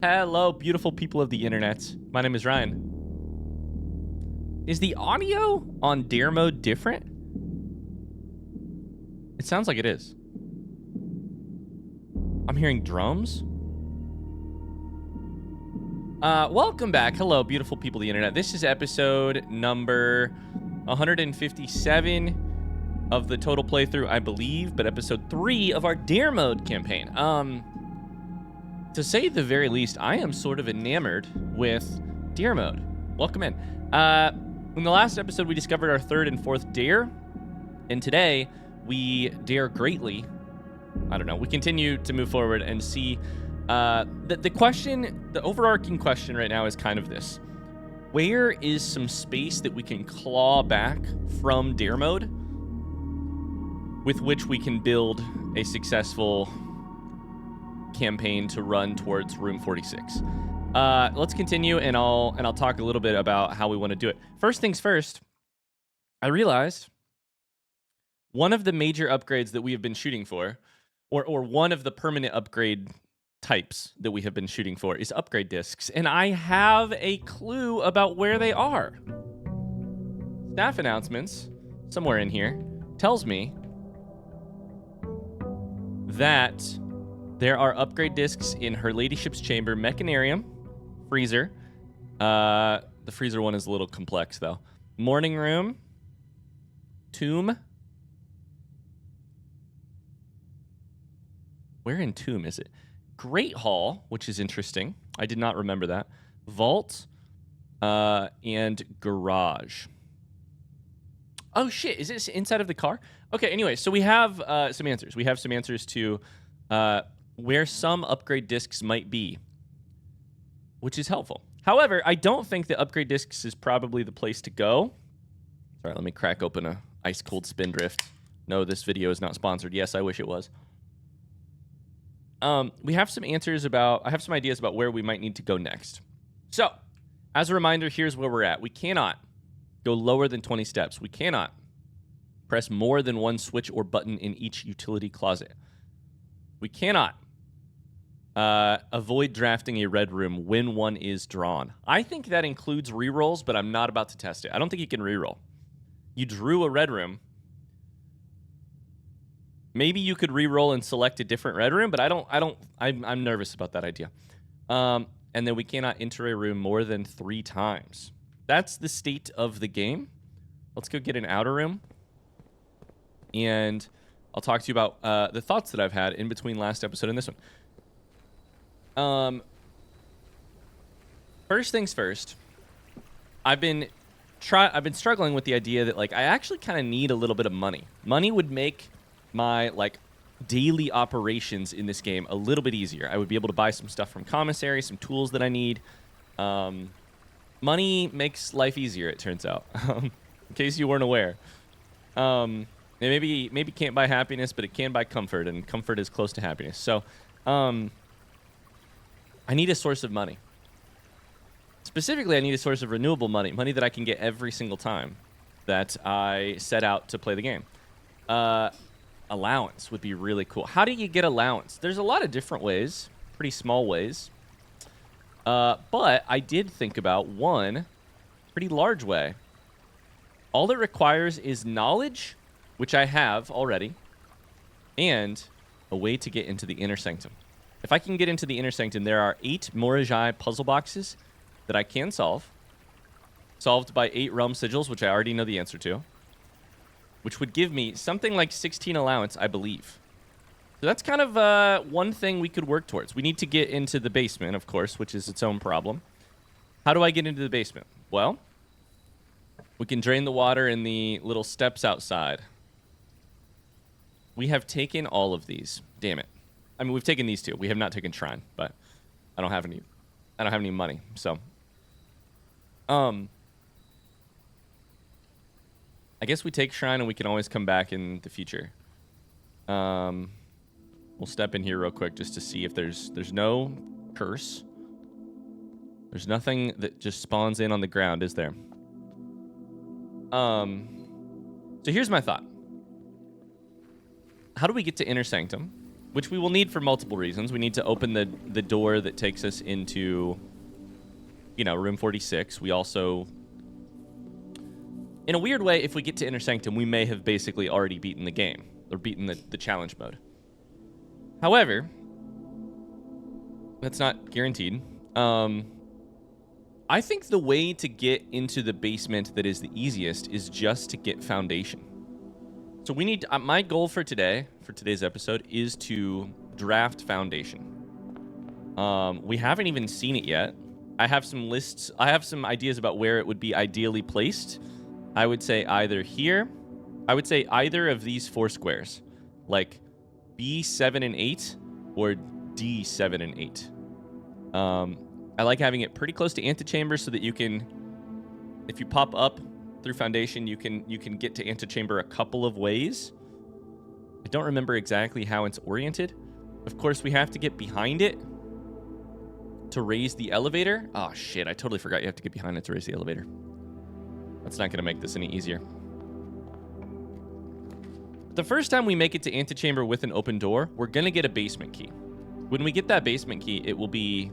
Hello, beautiful people of the internet. My name is Ryan. Is the audio on dare mode different? It sounds like it is. I'm hearing drums. Welcome back. Hello, beautiful people of the internet. This is episode number 157 of the total playthrough, I believe, but episode 3 of our dare mode campaign. To say the very least, I am sort of enamored with dare mode. Welcome in. In the last episode, we discovered our third and fourth dare, and today we dare greatly. I don't know. We continue to move forward and see. The question, the overarching question right now is kind of this: where is some space that we can claw back from dare mode, with which we can build a successful campaign to run towards room 46. Let's continue, and I'll talk a little bit about how we want to do it. First things first, I realized one of the major upgrades that we have been shooting for, or one of the permanent upgrade types that we have been shooting for, is upgrade discs, and I have a clue about where they are. Staff announcements, somewhere in here, tells me that there are upgrade discs in Her Ladyship's Chamber, Mechanarium, Freezer. The freezer one is a little complex, though. Morning Room, Tomb. Where in Tomb is it? Great Hall, which is interesting. I did not remember that. Vault, and Garage. Oh, shit. Is this inside of the car? Okay, anyway, so we have some answers. We have some answers to where some upgrade discs might be, which is helpful. However, I don't think that upgrade discs is probably the place to go. Sorry, let me crack open a ice cold Spindrift. No, this video is not sponsored. Yes, I wish it was. We have some answers about, I have some ideas about where we might need to go next. So, as a reminder, here's where we're at. We cannot go lower than 20 steps. We cannot press more than one switch or button in each utility closet. We cannot avoid drafting a red room when one is drawn. I think that includes rerolls, but I'm not about to test it. I don't think you can reroll. You drew a red room. Maybe you could reroll and select a different red room, but I'm nervous about that idea. And then we cannot enter a room more than 3 times. That's the state of the game. Let's go get an outer room. And I'll talk to you about the thoughts that I've had in between last episode and this one. First things first, I've been struggling with the idea that, like, I actually kind of need a little bit of money. Money would make my, like, daily operations in this game a little bit easier. I would be able to buy some stuff from commissary, some tools that I need. Money makes life easier, it turns out. In case you weren't aware. Maybe can't buy happiness, but it can buy comfort, and comfort is close to happiness. So, I need a source of money. Specifically, I need a source of renewable money, money that I can get every single time that I set out to play the game. Allowance would be really cool. How do you get allowance? There's a lot of different ways, pretty small ways. But I did think about one pretty large way. All it requires is knowledge, which I have already, and a way to get into the Inner Sanctum. If I can get into the Inner Sanctum, there are 8 Morajai puzzle boxes that I can solve. Solved by 8 Realm Sigils, which I already know the answer to. Which would give me something like 16 allowance, I believe. So that's kind of one thing we could work towards. We need to get into the basement, of course, which is its own problem. How do I get into the basement? Well, we can drain the water in the little steps outside. We have taken all of these. Damn it. I mean, we've taken these 2. We have not taken Shrine, but I don't have any money, so. I guess we take Shrine and we can always come back in the future. We'll step in here real quick just to see if there's no curse. There's nothing that just spawns in on the ground, is there? So here's my thought. How do we get to Inner Sanctum? which we will need for multiple reasons. We need to open the door that takes us into, you know, room 46. We also, in a weird way, if we get to Inner Sanctum, we may have basically already beaten the game, or beaten the challenge mode. However, that's not guaranteed. I think the way to get into the basement that is the easiest is just to get Foundation. So we need, my goal for today's episode, is to draft Foundation. We haven't even seen it yet. I have some lists. I have some ideas about where it would be ideally placed. I would say either here. I would say either of these 4 squares, like B7 and 8 or D7 and 8. I like having it pretty close to antechamber so that you can, if you pop up through Foundation, you can get to antechamber a couple of ways. I don't remember exactly how it's oriented. Of course, we have to get behind it to raise the elevator. Oh shit, I totally forgot you have to get behind it to raise the elevator. That's not going to make this any easier. The first time we make it to antechamber with an open door, we're going to get a basement key. When we get that basement key, it will be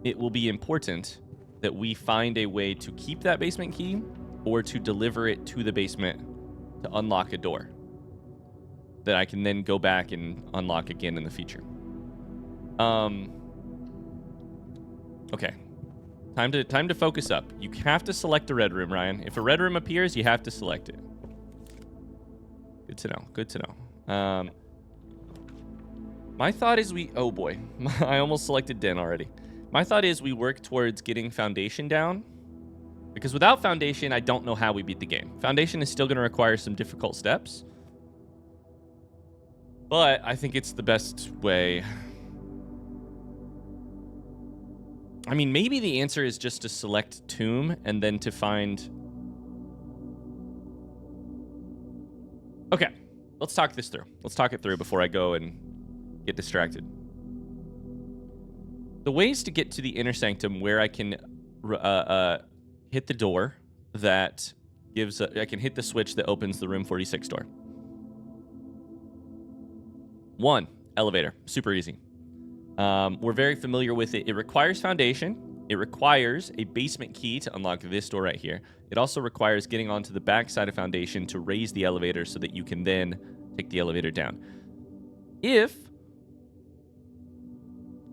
important that we find a way to keep that basement key or to deliver it to the basement to unlock a door that I can then go back and unlock again in the future. Okay. Time to focus up. You have to select a red room, Ryan. If a red room appears, you have to select it. Good to know. Good to know. My thought is oh boy. I almost selected Den already. My thought is we work towards getting Foundation down, because without Foundation, I don't know how we beat the game. Foundation is still going to require some difficult steps, but I think it's the best way. I mean, maybe the answer is just to select Tomb and then to find... Okay, let's talk this through. Let's talk it through before I go and get distracted. The ways to get to the Inner Sanctum where I can hit the door that gives... I can hit the switch that opens the room 46 door. 1, elevator. Super easy. We're very familiar with it. It requires Foundation. It requires a basement key to unlock this door right here. It also requires getting onto the back side of Foundation to raise the elevator so that you can then take the elevator down. If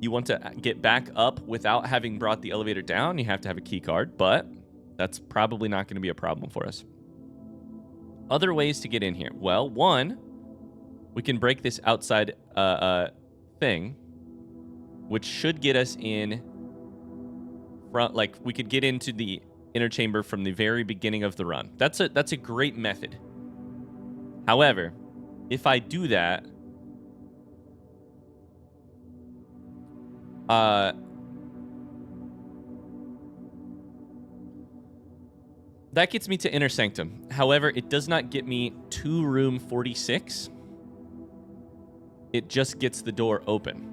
you want to get back up without having brought the elevator down, you have to have a key card, but that's probably not going to be a problem for us. Other ways to get in here. Well, 1, we can break this outside thing, which should get us in front. Like, we could get into the inner chamber from the very beginning of the run. That's a great method. However, if I do that, that gets me to Inner Sanctum. However, it does not get me to room 46. It just gets the door open.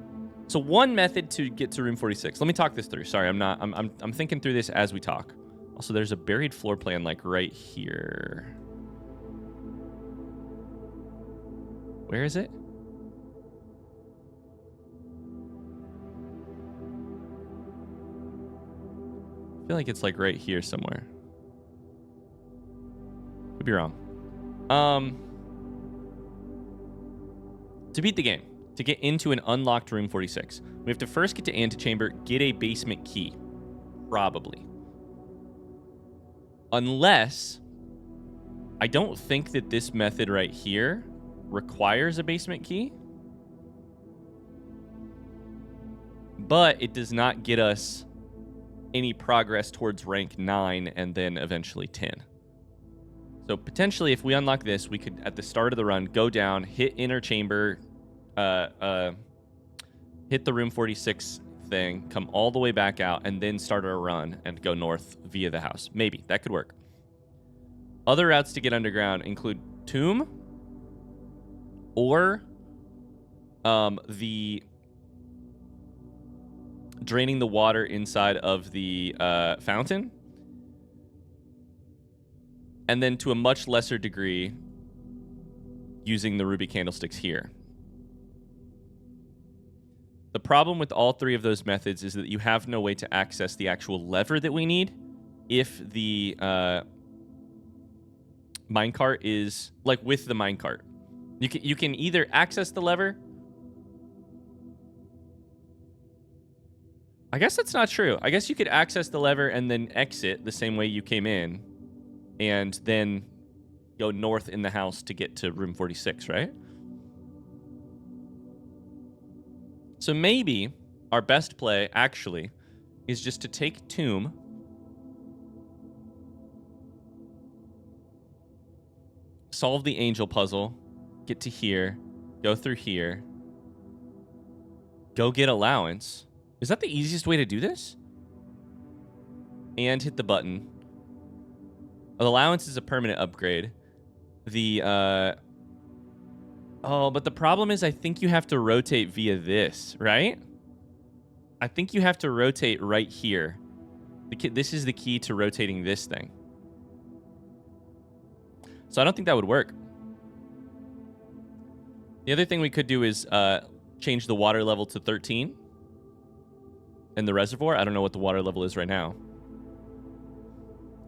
So one method to get to room 46. Let me talk this through. Sorry, I'm thinking through this as we talk. Also, there's a buried floor plan like right here. Where is it? I feel like it's like right here somewhere. Could be wrong. To beat the game, to get into an unlocked room 46, we have to first get to antechamber, get a basement key. Probably. Unless, I don't think that this method right here requires a basement key. But it does not get us any progress towards rank 9 and then eventually 10. So potentially if we unlock this, we could, at the start of the run, go down, hit inner chamber, hit the room 46 thing, come all the way back out, and then start our run and go north via the house. Maybe. That could work. Other routes to get underground include Tomb or the draining the water inside of the fountain. And then to a much lesser degree, using the ruby candlesticks here. The problem with all three of those methods is that you have no way to access the actual lever that we need if the minecart is, like, with the minecart. You can either access the lever. I guess that's not true. I guess you could access the lever and then exit the same way you came in and then go north in the house to get to room 46, right? So maybe our best play, actually, is just to take Tomb, solve the angel puzzle, get to here, go through here, go get allowance. Is that the easiest way to do this? And hit the button. Allowance is a permanent upgrade. Oh, but the problem is I think you have to rotate via this, right? I think you have to rotate right here. This is the key to rotating this thing. So I don't think that would work. The other thing we could do is change the water level to 13 in the reservoir. I don't know what the water level is right now.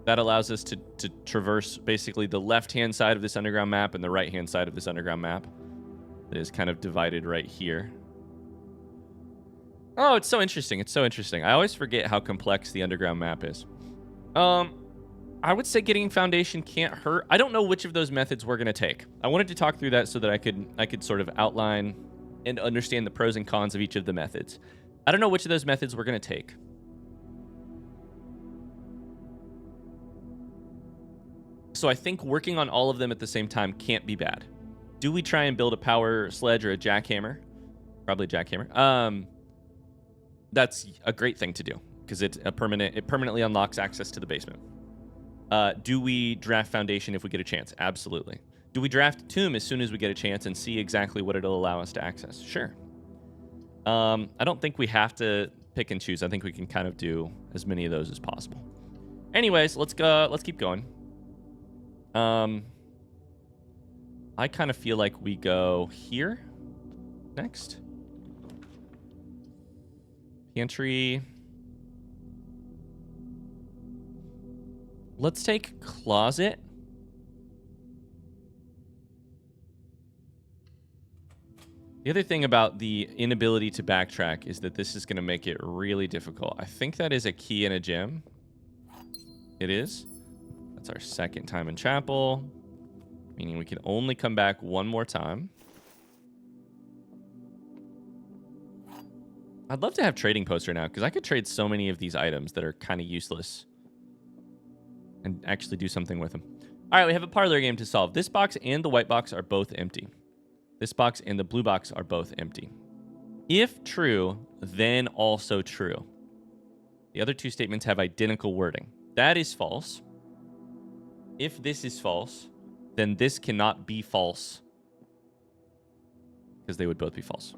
That allows us to traverse basically the left-hand side of this underground map and the right-hand side of this underground map. It is kind of divided right here. Oh, it's so interesting. It's so interesting. I always forget how complex the underground map is. I would say getting foundation can't hurt. I don't know which of those methods we're going to take. I wanted to talk through that so that I could sort of outline and understand the pros and cons of each of the methods. I don't know which of those methods we're going to take. So I think working on all of them at the same time can't be bad. Do we try and build a power sledge or a jackhammer? Probably a jackhammer. That's a great thing to do because it permanently unlocks access to the basement. Do we draft foundation if we get a chance? Absolutely. Do we draft tomb as soon as we get a chance and see exactly what it'll allow us to access? Sure. I don't think we have to pick and choose. I think we can kind of do as many of those as possible. Anyways, let's go. Let's keep going. I kind of feel like we go here next. Pantry. Let's take closet. The other thing about the inability to backtrack is that this is going to make it really difficult. I think that is a key in a gym. It is. That's our second time in chapel, meaning we can only come back one more time. I'd love to have trading posts right now because I could trade so many of these items that are kind of useless and actually do something with them. All right, we have a parlor game to solve. This box and the white box are both empty. This box and the blue box are both empty. If true, then also true. The other two statements have identical wording. That is false. If this is false, then this cannot be false because they would both be false.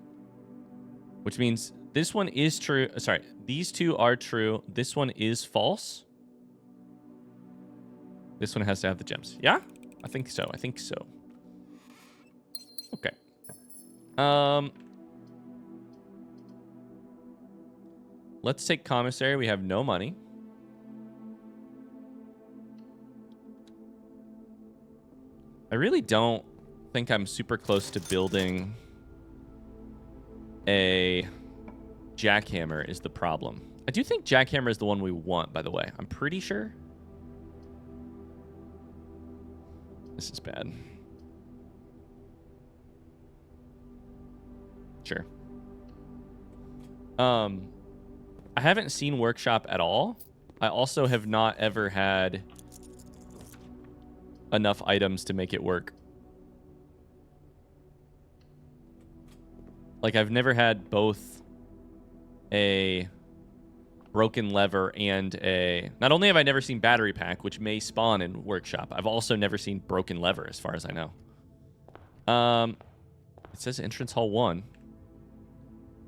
Which means this one is true. Sorry, these two are true. This one is false. This one has to have the gems. Yeah? I think so. I think so. Okay. Let's take commissary. We have no money. I really don't think I'm super close to building a jackhammer is the problem. I do think jackhammer is the one we want, by the way. I'm pretty sure. This is bad. Sure. I haven't seen workshop at all. I also have not ever had enough items to make it work. Like, I've never had both a broken lever and a... Not only have I never seen battery pack, which may spawn in workshop, I've also never seen broken lever, as far as I know. It says entrance hall 1.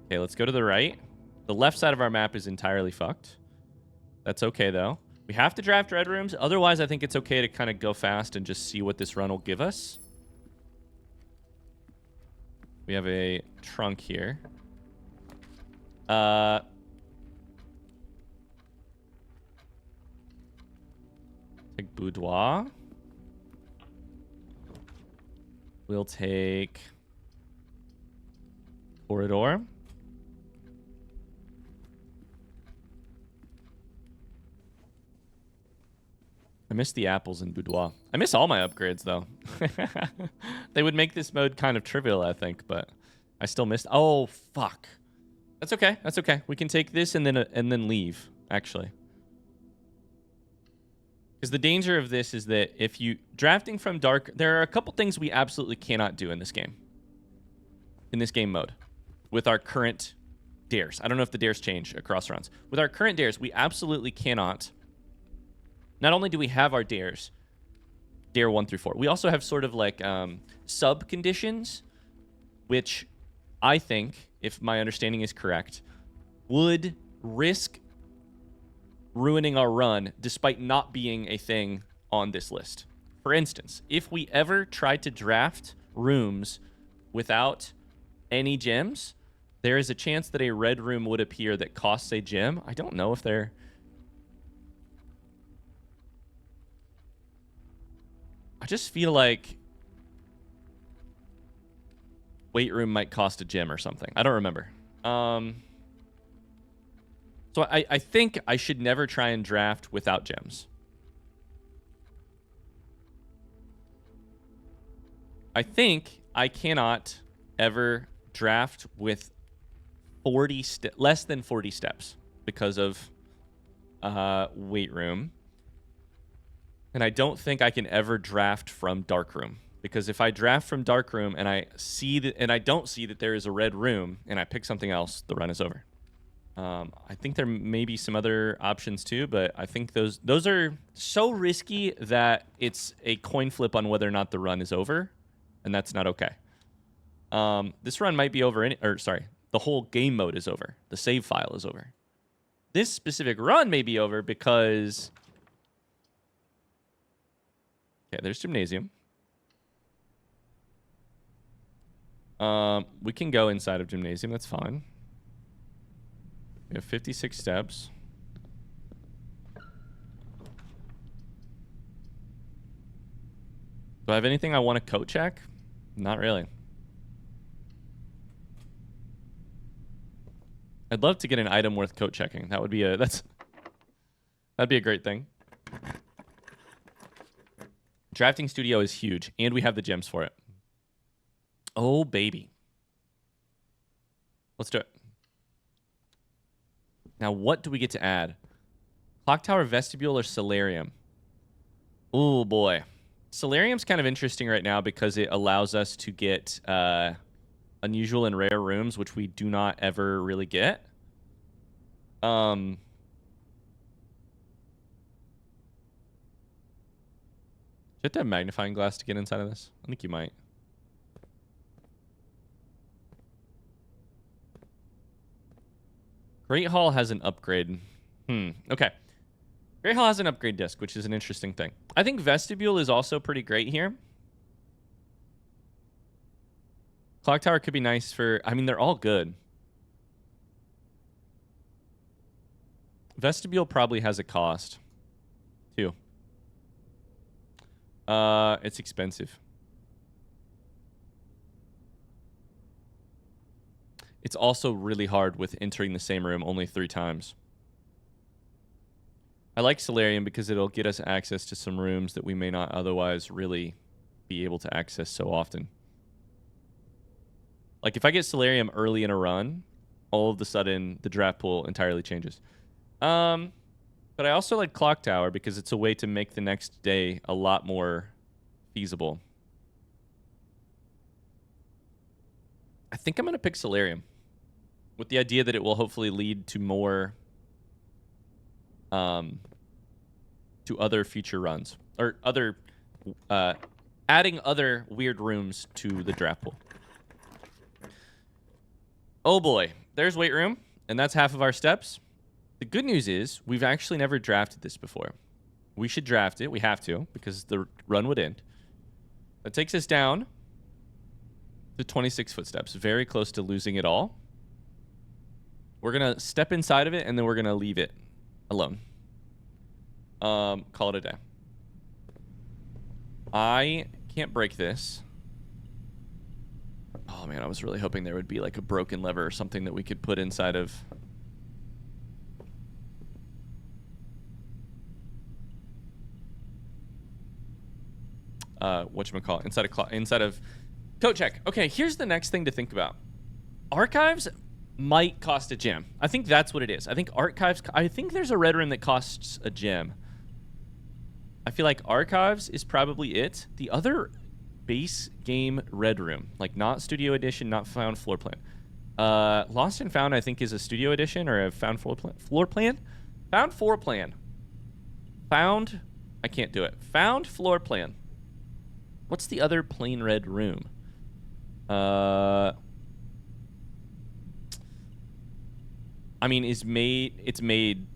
Okay, let's go to the right. The left side of our map is entirely fucked. That's okay, though. We have to draft red rooms. Otherwise, I think it's okay to kind of go fast and just see what this run will give us. We have a trunk here. Take boudoir. We'll take corridor. I miss the apples in boudoir. I miss all my upgrades, though. They would make this mode kind of trivial, I think, but I still missed... Oh, fuck. That's okay. That's okay. We can take this and then leave, actually. Because the danger of this is that if you... Drafting from dark... There are a couple things we absolutely cannot do in this game. In this game mode. With our current dares. I don't know if the dares change across runs. With our current dares, we absolutely cannot... Not only do we have our dares, dare 1 through 4, we also have sort of like sub conditions, which I think, if my understanding is correct, would risk ruining our run despite not being a thing on this list. For instance, if we ever tried to draft rooms without any gems, there is a chance that a red room would appear that costs a gem. I don't know if they're... I just feel like weight room might cost a gem or something. I don't remember. So I think I should never try and draft without gems. I think I cannot ever draft with less than 40 steps because of weight room. And I don't think I can ever draft from Darkroom. Because if I draft from Darkroom and I see that, and I don't see that there is a red room and I pick something else, the run is over. I think there may be some other options too, but I think those are so risky that it's a coin flip on whether or not the run is over, and that's not okay. This run might be over, the whole game mode is over. The save file is over. This specific run may be over because... Okay, there's gymnasium. We can go inside of gymnasium. That's fine. We have 56 steps. Do I have anything I want to coat check? Not really. I'd love to get an item worth coat checking. That would be that'd be a great thing. Drafting studio is huge, and we have the gems for it. Oh, baby. Let's do it. Now, what do we get to add? Clock tower, vestibule, or solarium? Oh, boy. Solarium's kind of interesting right now because it allows us to get unusual and rare rooms, which we do not ever really get. Do you have to have magnifying glass to get inside of this? I think you might. Great Hall has an upgrade. Okay. Great Hall has an upgrade disc, which is an interesting thing. I think Vestibule is also pretty great here. Clock Tower could be nice for... I mean, they're all good. Vestibule probably has a cost, too. It's expensive. It's also really hard with entering the same room only 3 times. I like Solarium because it'll get us access to some rooms that we may not otherwise really be able to access so often. Like, if I get Solarium early in a run, all of a sudden, the draft pool entirely changes. But I also like Clock Tower because it's a way to make the next day a lot more feasible. I think I'm going to pick Solarium with the idea that it will hopefully lead to more... to other future runs. Or other... adding other weird rooms to the draft pool. Oh boy. There's weight room, and that's half of our steps. The good news is, we've actually never drafted this before. We should draft it. We have to, because the run would end. That takes us down to 26 footsteps. Very close to losing it all. We're gonna step inside of it, and then we're gonna leave it alone. Call it a day. I can't break this. Oh man, I was really hoping there would be like a broken lever or something that we could put inside of. Whatchamacallit, inside of code check. Okay, here's the next thing to think about. Archives might cost a gem. I think that's what it is. I think there's a red room that costs a gem. I feel like archives is probably it. The other base game red room, like not studio edition, not found floor plan. Lost and Found, I think, is a studio edition or a found floor plan. Found floor plan. Found, I can't do it. Found floor plan. What's the other plain red room? I mean, it's made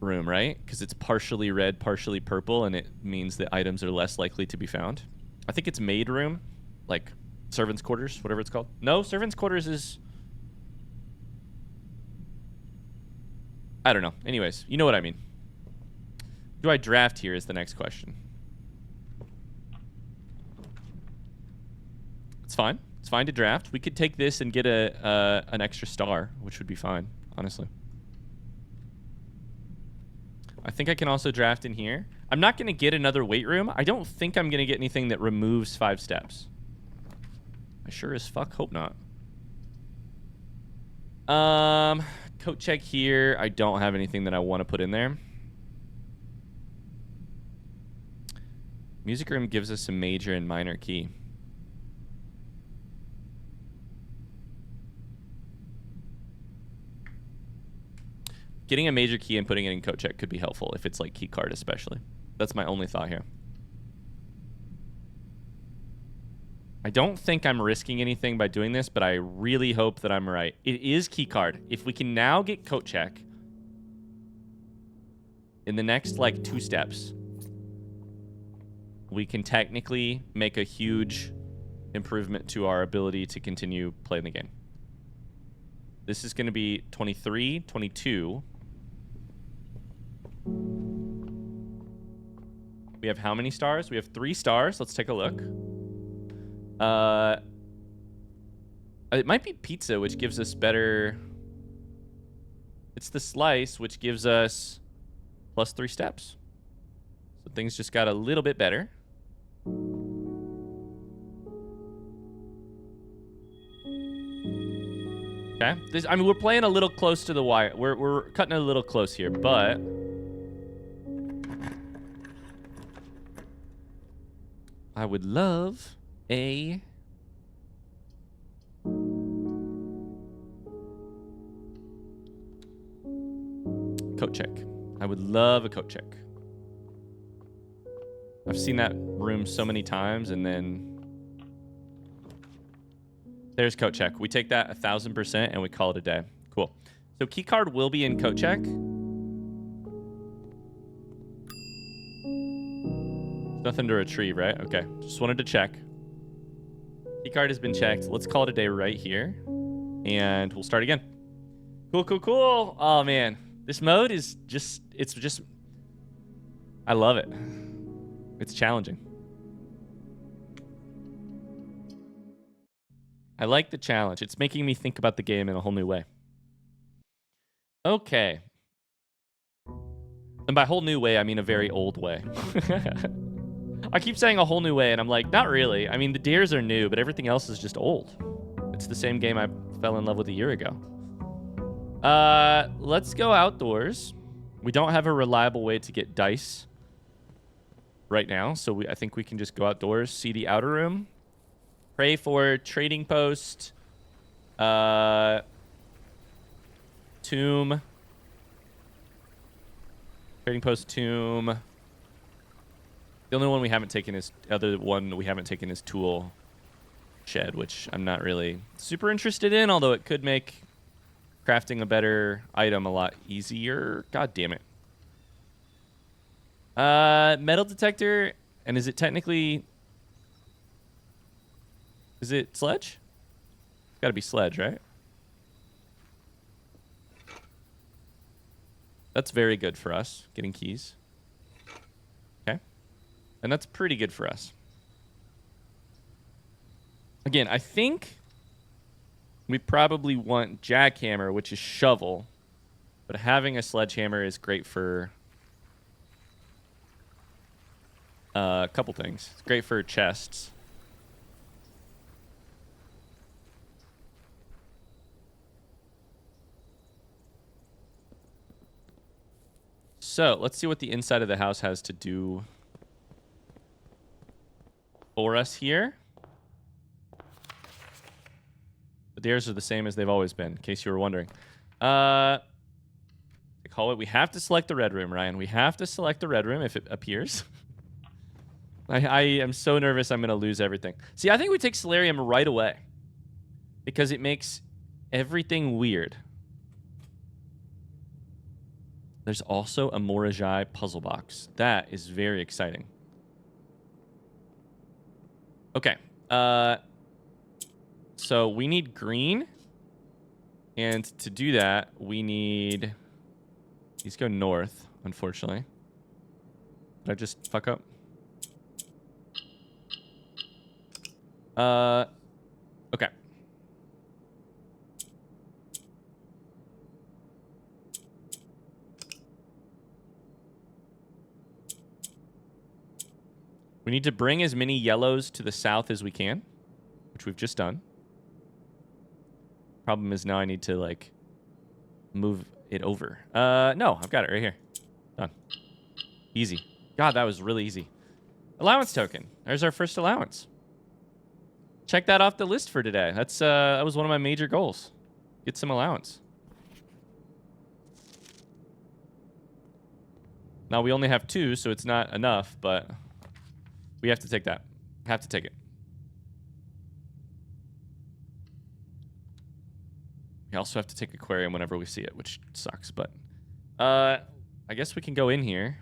room, right? Because it's partially red, partially purple, and it means that items are less likely to be found. I think it's made room, like servants' quarters, whatever it's called. No, servants' quarters is... I don't know. Anyways, you know what I mean. Do I draft here is the next question. It's fine. It's fine to draft. We could take this and get an extra star, which would be fine, honestly. I think I can also draft in here. I'm not going to get another weight room. I don't think I'm going to get anything that removes 5 steps. I sure as fuck hope not. Coat check here. I don't have anything that I want to put in there. Music room gives us a major and minor key. Getting a major key and putting it in coat check could be helpful if it's like key card especially. That's my only thought here. I don't think I'm risking anything by doing this, but I really hope that I'm right. It is key card. If we can now get coat check in the next like 2 steps, we can technically make a huge improvement to our ability to continue playing the game. This is going to be 23, 22. We have how many stars? We have 3 stars. Let's take a look. It might be pizza, which gives us better... It's the slice, which gives us plus 3 steps. So things just got a little bit better. Okay. I mean, we're playing a little close to the wire. We're cutting it a little close here, but... I would love a... coat check. I would love a coat check. I've seen that room so many times, and then... There's coat check. We take that 1,000% and we call it a day. Cool. So key card will be in coat check. Nothing to retrieve, right? Okay. Just wanted to check. Key card has been checked. Let's call it a day right here. And we'll start again. Cool, cool, cool. Oh, man. This mode is just... It's just... I love it. It's challenging. I like the challenge. It's making me think about the game in a whole new way. Okay. And by whole new way, I mean a very old way. I keep saying a whole new way, and I'm like, not really. I mean, the deers are new, but everything else is just old. It's the same game I fell in love with a year ago. Let's go outdoors. We don't have a reliable way to get dice right now, so I think we can just go outdoors, see the outer room. Pray for trading post, tomb, trading post, tomb. The only one we haven't taken is tool shed, which I'm not really super interested in, although it could make crafting a better item a lot easier. God damn it. Metal detector, and is it technically... Is it sledge? Gotta be sledge, right? That's very good for us, getting keys. Okay. And that's pretty good for us. Again, I think we probably want jackhammer, which is shovel. But having a sledgehammer is great for a couple things. It's great for chests. So, let's see what the inside of the house has to do for us here. The stairs are the same as they've always been, in case you were wondering. They call it. We have to select the red room, Ryan. We have to select the red room if it appears. I am so nervous I'm going to lose everything. See, I think we take Solarium right away because it makes everything weird. There's also a Morajai puzzle box. That is very exciting. Okay. So we need green. And to do that, we need... These go north, unfortunately. Did I just fuck up? Okay. We need to bring as many yellows to the south as we can, which we've just done. Problem is now I need to, like, move it over. No, I've got it right here. Done. Easy. God, that was really easy. Allowance token. There's our first allowance. Check that off the list for today. That was one of my major goals. Get some allowance. Now, we only have 2, so it's not enough, but we have to take that. Have to take it. We also have to take aquarium whenever we see it, which sucks, but I guess we can go in here.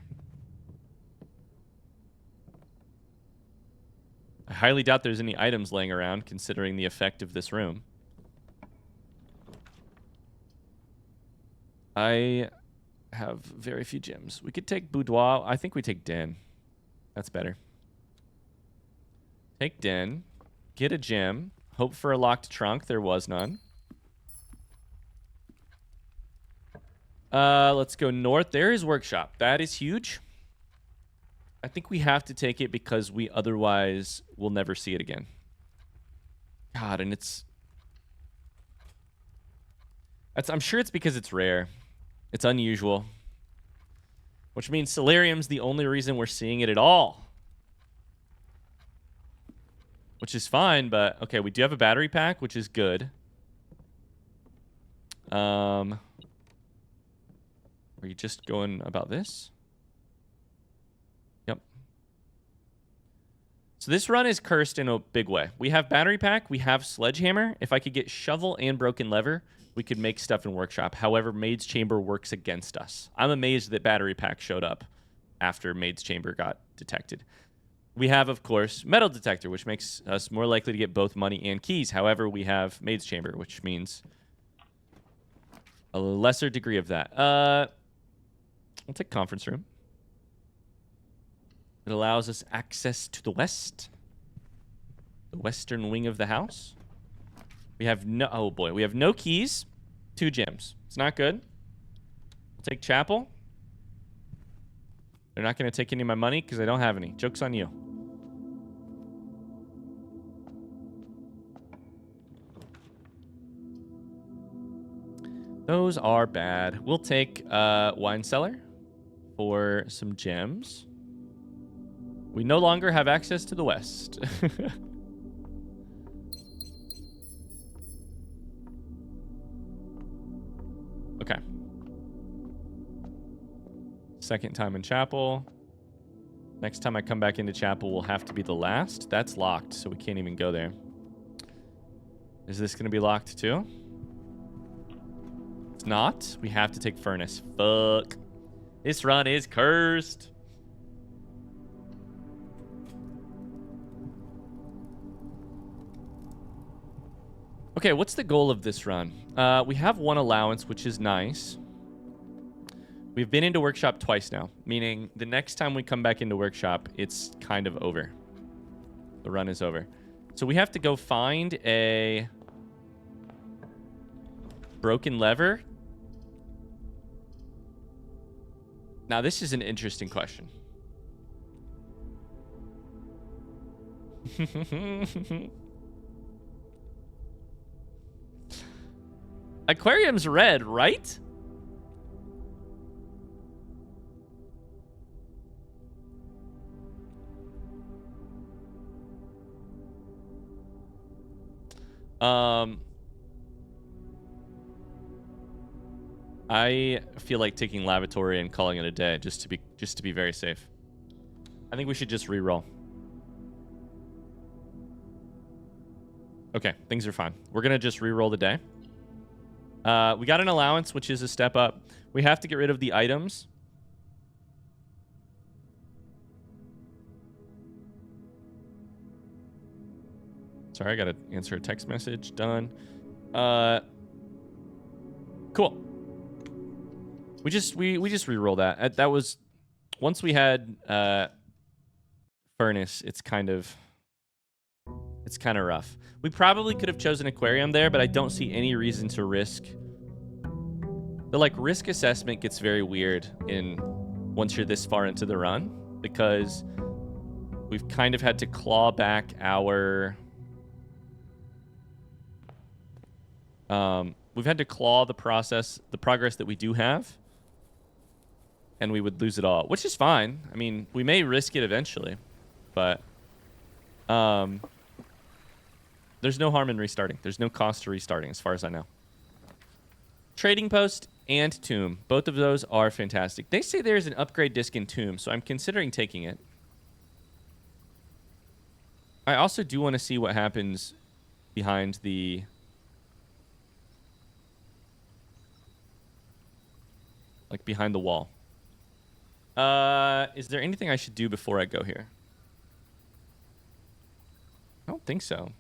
I highly doubt there's any items laying around, considering the effect of this room. I have very few gems. We could take boudoir. I think we take den. That's better. Take den. Get a gem. Hope for a locked trunk. There was none. Let's go north. There is workshop. That is huge. I think we have to take it because we otherwise will never see it again. God, and I'm sure it's because it's rare. It's unusual. Which means Solarium's the only reason we're seeing it at all. Which is fine, but okay, we do have a battery pack, which is good. Are you just going about this? Yep. So this run is cursed in a big way. We have battery pack. We have sledgehammer. If I could get shovel and broken lever, we could make stuff in workshop. However, Maid's Chamber works against us. I'm amazed that battery pack showed up after Maid's Chamber got detected. We have, of course, metal detector, which makes us more likely to get both money and keys. However, we have Maid's Chamber, which means a lesser degree of that. We'll take conference room. It allows us access to the west. The western wing of the house. We have no... Oh, boy. We have no keys. 2 gems. It's not good. We'll take chapel. They're not going to take any of my money because I don't have any. Joke's on you. Those are bad. We'll take wine cellar for some gems. We no longer have access to the west. Okay. Second time in chapel. Next time I come back into chapel will have to be the last. That's locked, so we can't even go there. Is this going to be locked too? It's not. We have to take furnace. Fuck. This run is cursed. Okay, what's the goal of this run? We have 1 allowance, which is nice. We've been into workshop twice now, meaning the next time we come back into workshop, it's kind of over. The run is over. So we have to go find a broken lever. Now, this is an interesting question. Aquarium's red, right? I feel like taking lavatory and calling it a day just to be very safe. I think we should just re-roll. Okay, things are fine. We're gonna just re-roll the day. We got an allowance, which is a step up. We have to get rid of the items. Sorry, I gotta answer a text message. Done. Cool. We just re-roll that. That was once we had furnace. It's kind of rough. We probably could have chosen aquarium there, but I don't see any reason to risk. The risk assessment gets very weird once you're this far into the run, because we've kind of had to claw back our we've had to claw the progress that we do have, and we would lose it all, which is fine. I mean, we may risk it eventually, but there's no harm in restarting. There's no cost to restarting, as far as I know. Trading Post and Tomb. Both of those are fantastic. They say there's an upgrade disc in Tomb, so I'm considering taking it. I also do want to see what happens behind the... behind the wall. Is there anything I should do before I go here? I don't think so.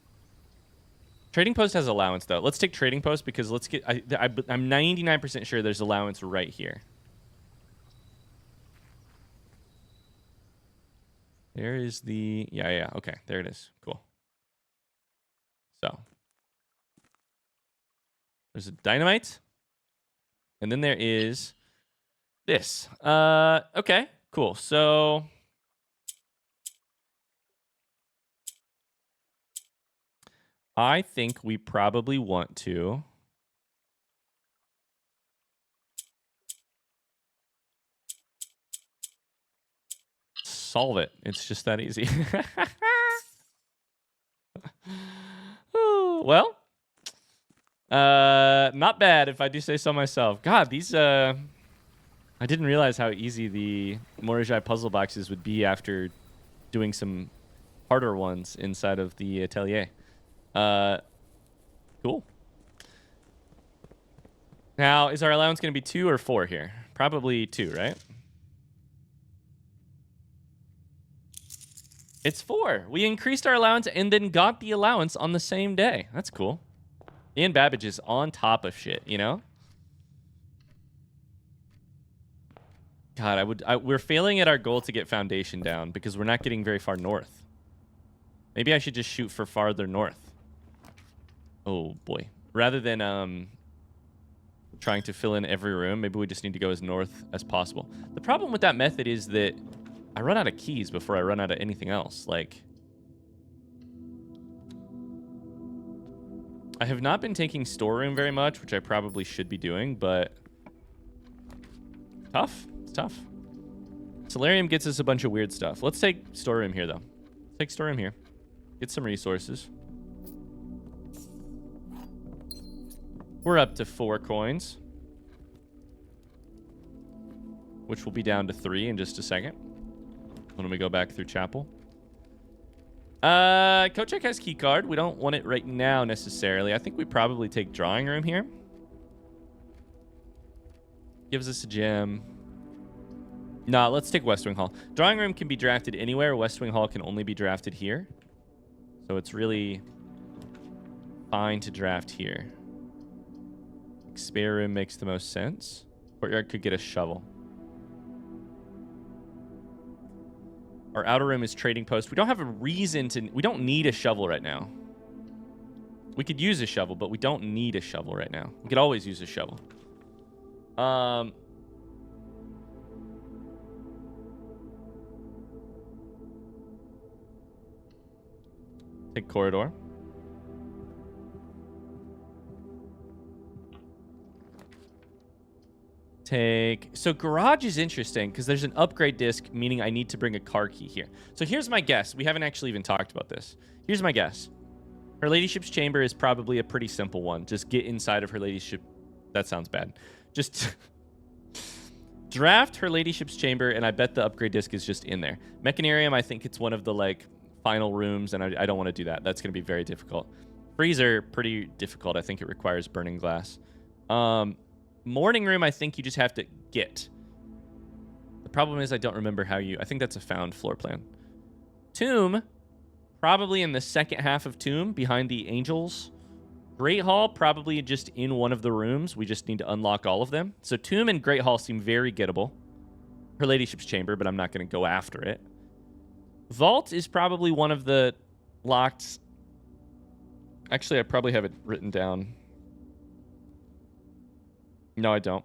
Trading Post has allowance, though. Let's take Trading Post, because let's get... I'm 99% sure there's allowance right here. There is the... Yeah. Okay, there it is. Cool. So. There's a dynamite. And then there is this. Okay, cool. So... I think we probably want to solve it. It's just that easy. Well, not bad if I do say so myself. God, these I didn't realize how easy the Morajai puzzle boxes would be after doing some harder ones inside of the atelier. Cool. Now, is our allowance going to be 2 or 4 here? Probably 2, right? It's 4. We increased our allowance and then got the allowance on the same day. That's cool. Ian Babbage is on top of shit, you know? God, we're failing at our goal to get foundation down because we're not getting very far north. Maybe I should just shoot for farther north. Oh, boy. Rather than trying to fill in every room, maybe we just need to go as north as possible. The problem with that method is that I run out of keys before I run out of anything else. Like, I have not been taking storeroom very much, which I probably should be doing, but tough. It's tough. Solarium gets us a bunch of weird stuff. Let's take storeroom here, though. Let's take storeroom here. Get some resources. We're up to 4 coins, which will be down to 3 in just a second when we go back through chapel. Kochek has key card. We don't want it right now necessarily. I think we probably take drawing room here. Gives us a gem. Nah, let's take West Wing Hall. Drawing room can be drafted anywhere. West Wing Hall can only be drafted here. So it's really fine to draft here. Spare room makes the most sense. Courtyard could get a shovel. Our outer room is trading post. We don't have a reason to... We don't need a shovel right now. We could use a shovel, but we don't need a shovel right now. We could always use a shovel. Take corridor. So garage is interesting because there's an upgrade disc, meaning I need to bring a car key here. So here's my guess. We haven't actually even talked about this. Here's my guess. Her ladyship's chamber is probably a pretty simple one. Just get inside of her ladyship. That sounds bad. Just draft her ladyship's chamber, and I bet the upgrade disc is just in there. Mechanarium, I think it's one of the like final rooms, and I don't want to do that. That's going to be very difficult. Freezer, pretty difficult. I think it requires burning glass. Morning room, I think you just have to get. The problem is I don't remember how you... I think that's a found floor plan. Tomb, probably in the second half of Tomb, behind the angels. Great Hall, probably just in one of the rooms. We just need to unlock all of them. So Tomb and Great Hall seem very gettable. Her ladyship's chamber, but I'm not going to go after it. Vault is probably one of the locked... Actually, I probably have it written down. No, I don't.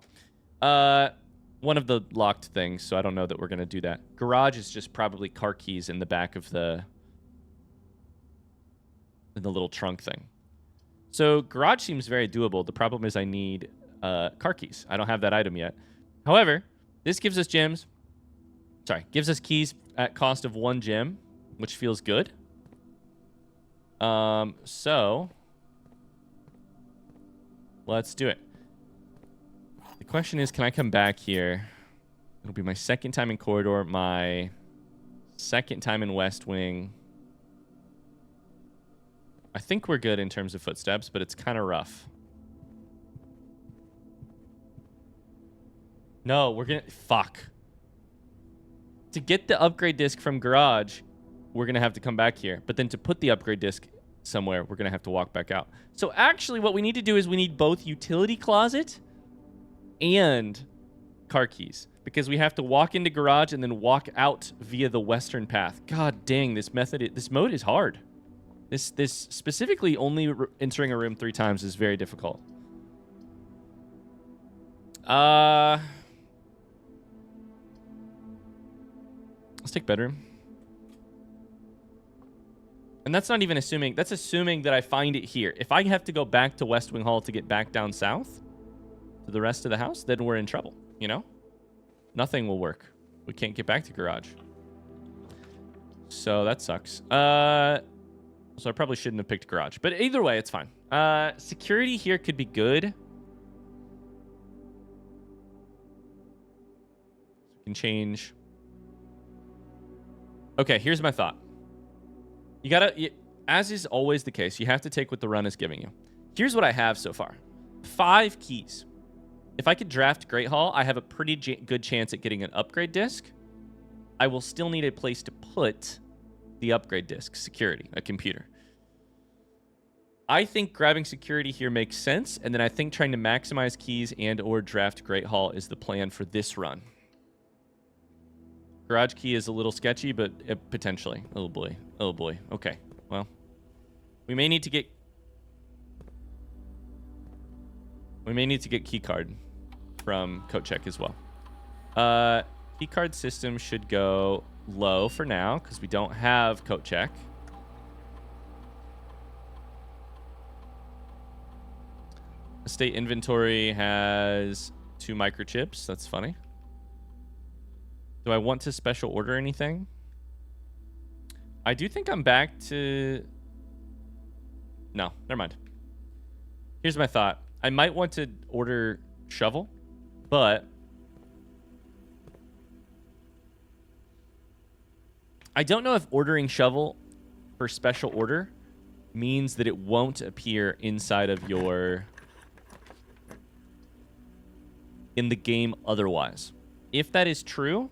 One of the locked things, so I don't know that we're going to do that. Garage is just probably car keys in the back of the little trunk thing. So garage seems very doable. The problem is I need car keys. I don't have that item yet. However, this gives us gems. Sorry, gives us keys at cost of 1 gem, which feels good. So let's do it. The question is, can I come back here? It'll be my second time in corridor, my second time in West Wing. I think we're good in terms of footsteps, but it's kind of rough. No, we're gonna... Fuck. To get the upgrade disc from garage, we're gonna have to come back here. But then to put the upgrade disc somewhere, we're gonna have to walk back out. So actually what we need to do is we need both utility closet and car keys, because we have to walk into garage and then walk out via the western path. God dang, this mode is hard. This specifically only entering a room 3 times is very difficult. Let's take bedroom. And that's not even assuming, that's assuming that I find it here. If I have to go back to West Wing Hall to get back down south to the rest of the house, then we're in trouble, you know? Nothing will work. We can't get back to garage. So that sucks. So I probably shouldn't have picked garage, but either way, it's fine. Security here could be good. We can change. Okay, here's my thought. You gotta, as is always the case, you have to take what the run is giving you. Here's what I have so far. 5 keys. If I could draft Great Hall, I have a pretty good chance at getting an upgrade disc. I will still need a place to put the upgrade disc, security, a computer. I think grabbing security here makes sense, and then I think trying to maximize keys and or draft Great Hall is the plan for this run. Garage key is a little sketchy, but potentially. Oh boy. Oh boy. Okay. Well, we may need to get key card from coat check as well. Key card system should go low for now because we don't have coat check. Estate inventory has 2 microchips. That's funny. Do I want to special order anything? I do think I'm back to... No, never mind. Here's my thought. I might want to order shovel, but I don't know if ordering shovel for special order means that it won't appear inside of your... in the game otherwise. If that is true...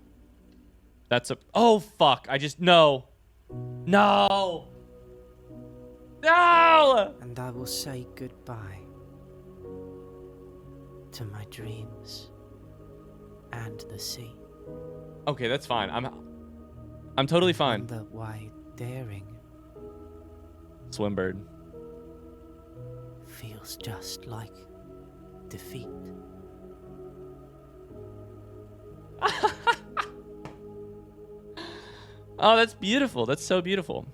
That's a... Oh, fuck. I just... No. No. No! And I will say goodbye to my dreams and the sea. Okay, that's fine. I'm totally I fine. wonder why daring Swimbird. feels just like defeat. Oh, that's beautiful. That's so beautiful.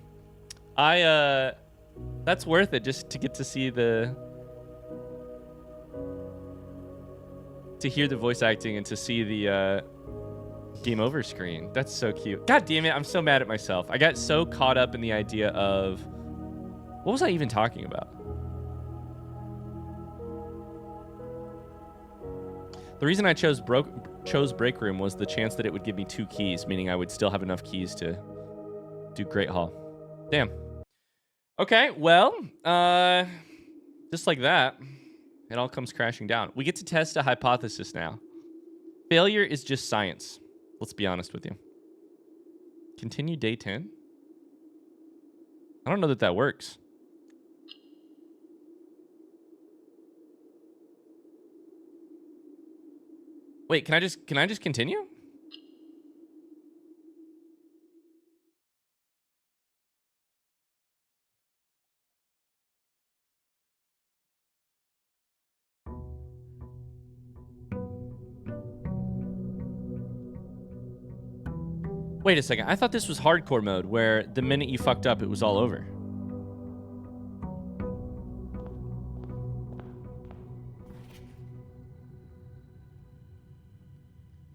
That's worth it just to get to see to hear the voice acting and to see the game over screen. That's so cute. God damn it, I'm so mad at myself. I got so caught up in the idea of, what was I even talking about? The reason I chose Break Room was the chance that it would give me 2 keys, meaning I would still have enough keys to do Great Hall. Damn. Okay, well, just like that, it all comes crashing down. We get to test a hypothesis now. Failure is just science. Let's be honest with you. Continue day 10? I don't know that that works. Wait, can I just continue? Wait a second. I thought this was hardcore mode where the minute you fucked up, it was all over.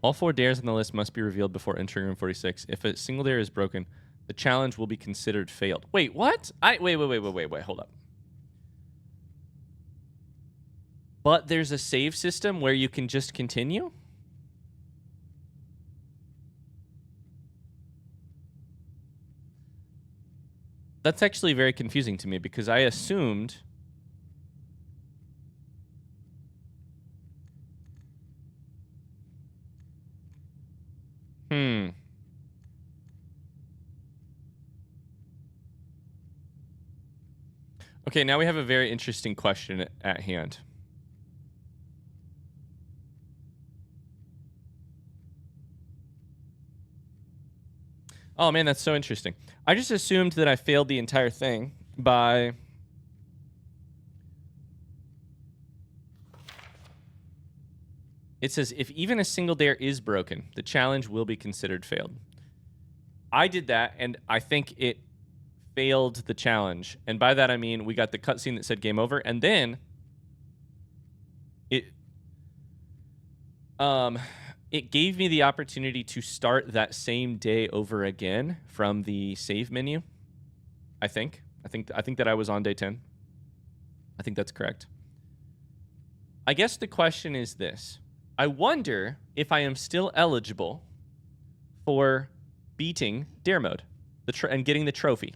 All 4 dares on the list must be revealed before entering room 46. If a single dare is broken, the challenge will be considered failed. Wait, what? Wait, hold up. But there's a save system where you can just continue? That's actually very confusing to me because I assumed... Okay, now we have a very interesting question at hand. Oh man, that's so interesting. I just assumed that I failed the entire thing by... It says, if even a single dare is broken, the challenge will be considered failed. I did that, and I think it failed the challenge. And by that, I mean we got the cutscene that said game over, and then it gave me the opportunity to start that same day over again from the save menu. I think that I was on day 10. I think that's correct. I guess the question is this. I wonder if I am still eligible for beating dare mode and getting the trophy.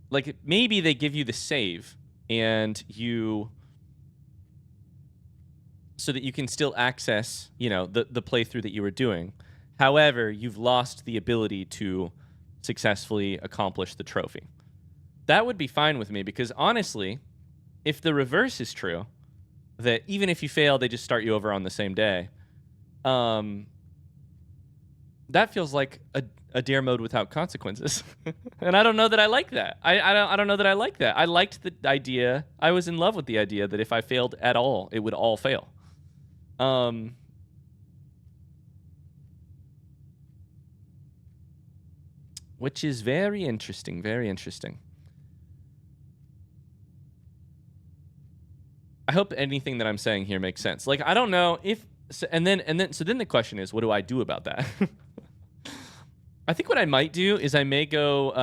Like, maybe they give you the save and so that you can still access, you know, the playthrough that you were doing. However, you've lost the ability to successfully accomplish the trophy. That would be fine with me because honestly, if the reverse is true, that even if you fail, they just start you over on the same day, that feels like a dare mode without consequences. And I don't know that I like that. I don't know that I like that. I liked the idea. I was in love with the idea that if I failed at all, it would all fail. Which is very interesting, very interesting. I hope anything that I'm saying here makes sense. Like, I don't know if, so then the question is, what do I do about that? I think what I might do is I may go,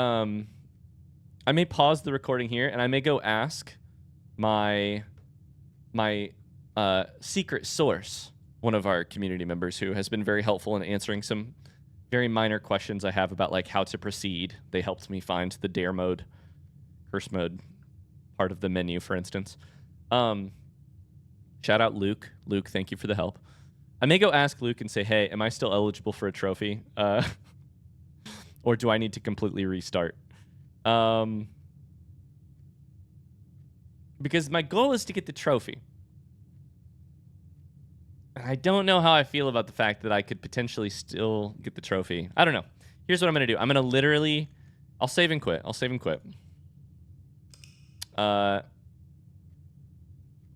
I may pause the recording here and I may go ask my secret source, one of our community members who has been very helpful in answering some very minor questions I have about like how to proceed. They helped me find the dare mode, curse mode part of the menu, for instance. Shout out Luke. Luke, thank you for the help. I may go ask Luke and say, hey, am I still eligible for a trophy? Or do I need to completely restart? Because my goal is to get the trophy. I don't know how I feel about the fact that I could potentially still get the trophy. I don't know. Here's what I'm going to do. I'm going to literally... I'll save and quit. And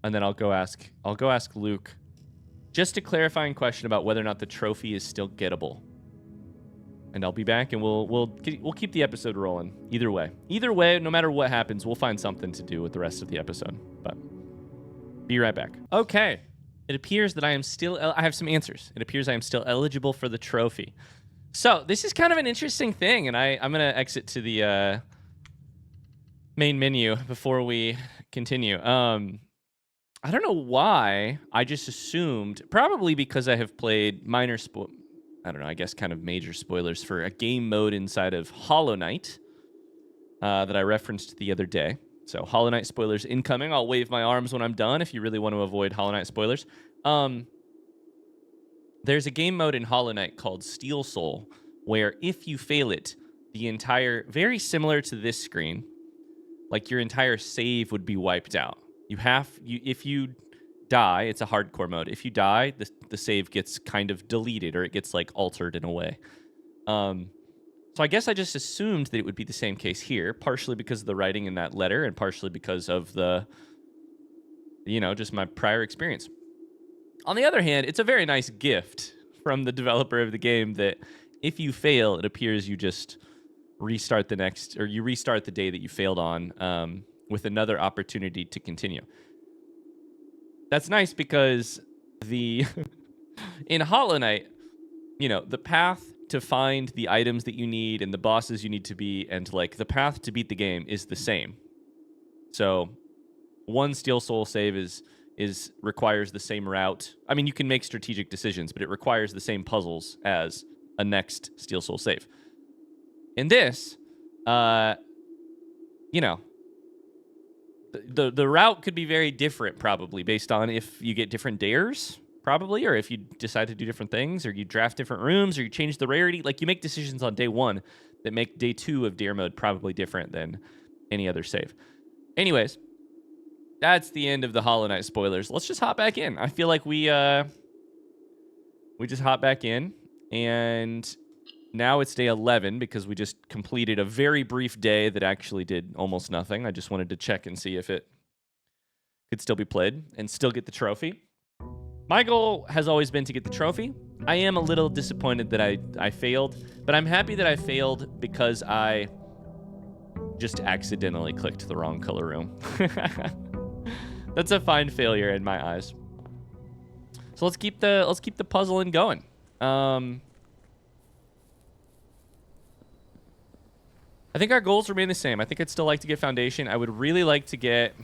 then I'll go ask Luke just a clarifying question about whether or not the trophy is still gettable. And I'll be back, and we'll keep the episode rolling. Either way, no matter what happens, we'll find something to do with the rest of the episode. But be right back. Okay, it appears that I have some answers. It appears I am still eligible for the trophy. So this is kind of an interesting thing, and I'm gonna exit to the main menu before we continue. I don't know why I just assumed, probably because I have played I guess kind of major spoilers for a game mode inside of Hollow Knight that I referenced the other day. So Hollow Knight spoilers incoming. I'll wave my arms when I'm done if you really want to avoid Hollow Knight spoilers. There's a game mode in Hollow Knight called Steel Soul, where if you fail it, very similar to this screen, like your entire save would be wiped out. If you die, it's a hardcore mode. If you die, the save gets kind of deleted, or it gets like altered in a way. So I guess I just assumed that it would be the same case here, partially because of the writing in that letter, and partially because of just my prior experience. On the other hand, it's a very nice gift from the developer of the game that if you fail, it appears you just restart you restart the day that you failed on, with another opportunity to continue. That's nice because in Hollow Knight, the path to find the items that you need and the bosses you need to beat, and like the path to beat the game is the same. So one Steel Soul save requires the same route. I mean, you can make strategic decisions, but it requires the same puzzles as a next Steel Soul save. In this, the route could be very different, probably, based on if you get different dares, probably, or if you decide to do different things, or you draft different rooms, or you change the rarity. Like, you make decisions on day 1 that make day 2 of dare mode probably different than any other save. Anyways, that's the end of the Hollow Knight spoilers. Let's just hop back in. I feel like we just hop back in, and now it's day 11 because we just completed a very brief day that actually did almost nothing. I just wanted to check and see if it could still be played and still get the trophy. My goal has always been to get the trophy. I am a little disappointed that I failed, but I'm happy that I failed because I just accidentally clicked the wrong color room. That's a fine failure in my eyes. So let's keep the puzzling going. I think our goals remain the same. I think I'd still like to get Foundation. I would really like to get...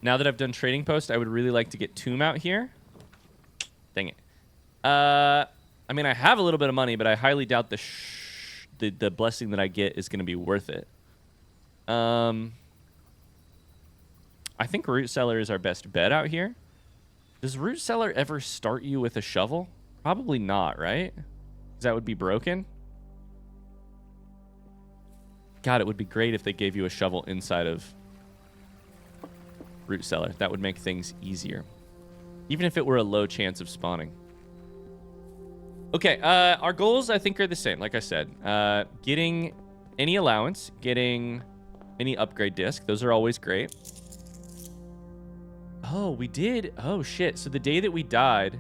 Now that I've done Trading Post, I would really like to get Tomb out here. Dang it. I mean, I have a little bit of money, but I highly doubt the blessing that I get is going to be worth it. I think Root Cellar is our best bet out here. Does Root Cellar ever start you with a shovel? Probably not, right? Because that would be broken. God, it would be great if they gave you a shovel inside of Root Cellar. That would make things easier. Even if it were a low chance of spawning. Okay, our goals, I think, are the same. Like I said, getting any allowance, getting any upgrade disc. Those are always great. Oh, we did. Oh, shit. So the day that we died,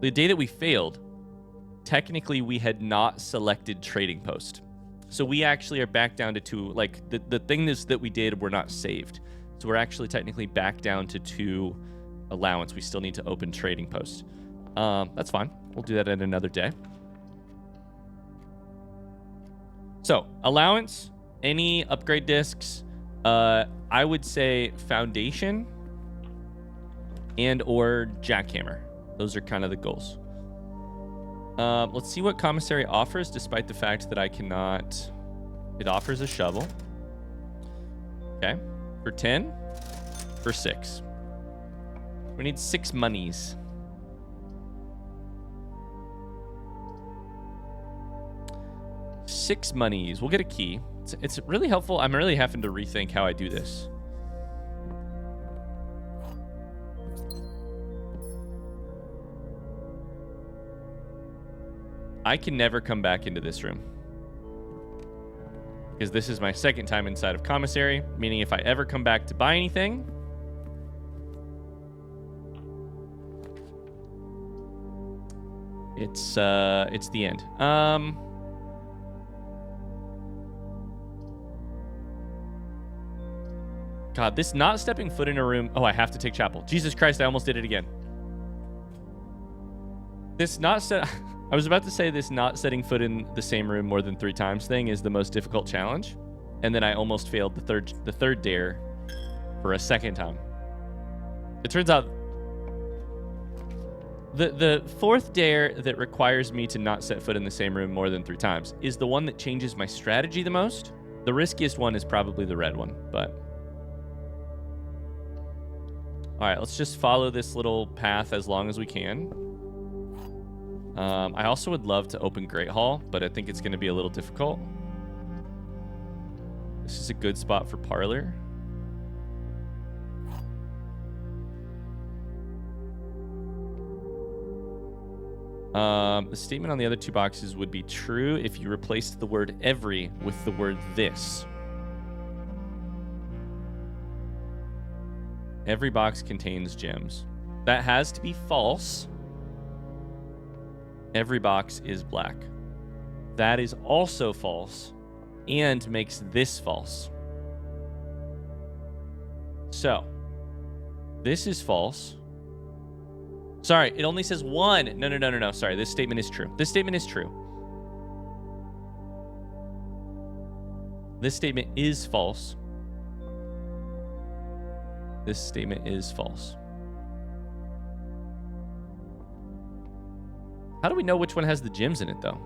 the day that we failed, technically we had not selected Trading Post. So we actually are back down to 2. Like, the things that we did were not saved. So we're actually technically back down to 2 allowance. We still need to open Trading Post. That's fine. We'll do that at another day. So, allowance, any upgrade discs, I would say Foundation and or Jackhammer. Those are kind of the goals. Let's see what Commissary offers, despite the fact that I cannot... It offers a shovel. Okay. For 10. For 6. We need 6 monies. Six monies. We'll get a key. It's really helpful. I'm really having to rethink how I do this. I can never come back into this room. Because this is my second time inside of commissary, meaning if I ever come back to buy anything, it's the end. God, this not stepping foot in a room. Oh, I have to take chapel. Jesus Christ, I almost did it again. This not set. I was about to say this not setting foot in the same room more than 3 times thing is the most difficult challenge, and then I almost failed the third dare for a second time. It turns out the fourth dare that requires me to not set foot in the same room more than 3 times is the one that changes my strategy the most. The riskiest one is probably the red one, but all right, let's just follow this little path as long as we can. I also would love to open Great Hall, but I think it's going to be a little difficult. This is a good spot for Parlor. The statement on the other 2 boxes would be true if you replaced the word every with the word this. Every box contains gems. That has to be false. Every box is black. That is also false and makes this false. So, this is false. Sorry, it only says 1. No. Sorry, this statement is true. This statement is true. This statement is false. This statement is false. How do we know which one has the gems in it, though?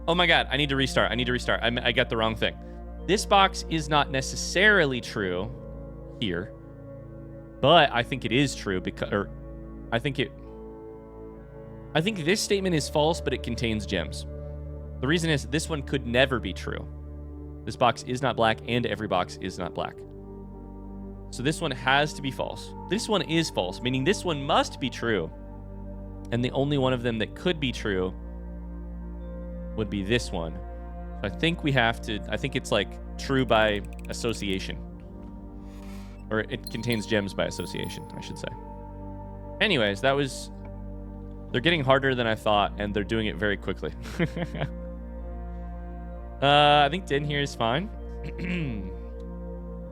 Oh my god, I need to restart. I got the wrong thing. This box is not necessarily true here, but I think it is true because, I think this statement is false, but it contains gems. The reason is this one could never be true. This box is not black, and every box is not black. So this one has to be false. This one is false, meaning this one must be true. And the only one of them that could be true would be this one. So I think we have to, I think it's like true by association. Or it contains gems by association, I should say. Anyways, that was, they're getting harder than I thought, and they're doing it very quickly. I think Den here is fine.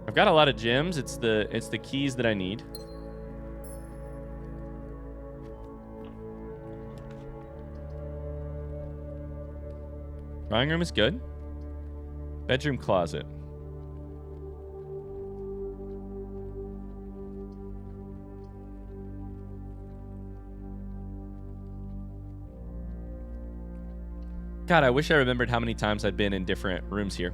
I've got a lot of gems. It's the keys that I need. Drawing room is good. Bedroom closet. God, I wish I remembered how many times I'd been in different rooms here.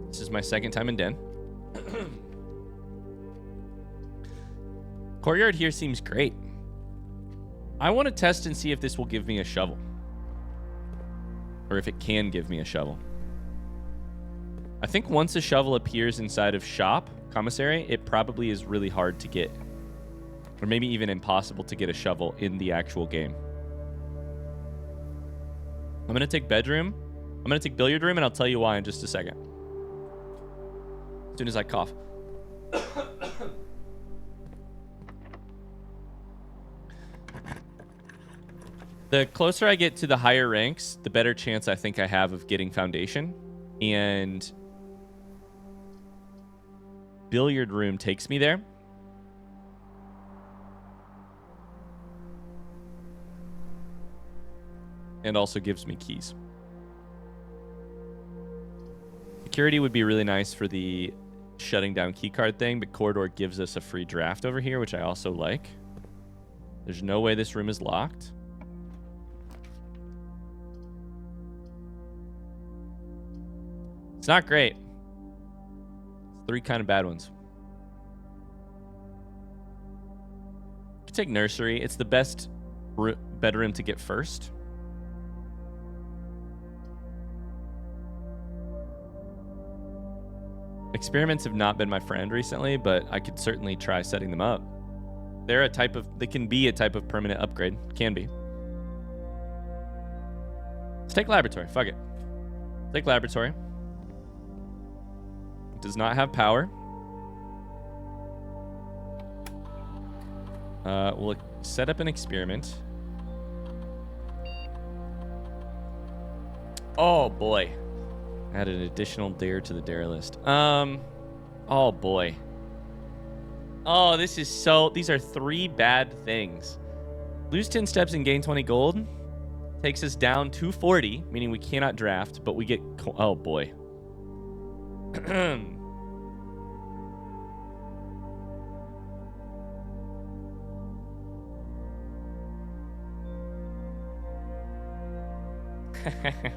This is my second time in Den. Courtyard here seems great. I want to test and see if this will give me a shovel. Or if it can give me a shovel. I think once a shovel appears inside of shop, commissary, it probably is really hard to get. Or maybe even impossible to get a shovel in the actual game. I'm going to take bedroom. I'm going to take billiard room, and I'll tell you why in just a second. As soon as I cough. The closer I get to the higher ranks, the better chance I think I have of getting foundation. And billiard room takes me there. And also gives me keys. Security would be really nice for the shutting down keycard thing, but corridor gives us a free draft over here, which I also like. There's no way this room is locked. It's not great. It's 3 kind of bad ones. You can take nursery. It's the best bedroom to get first. Experiments have not been my friend recently, but I could certainly try setting them up. They can be a type of permanent upgrade. Can be. Let's take laboratory. Fuck it. Take laboratory. It does not have power. We'll set up an experiment. Oh boy. Add an additional dare to the dare list. Oh boy. Oh, these are 3 bad things. Lose 10 steps and gain 20 gold. Takes us down to 40, meaning we cannot draft, but we get, oh boy.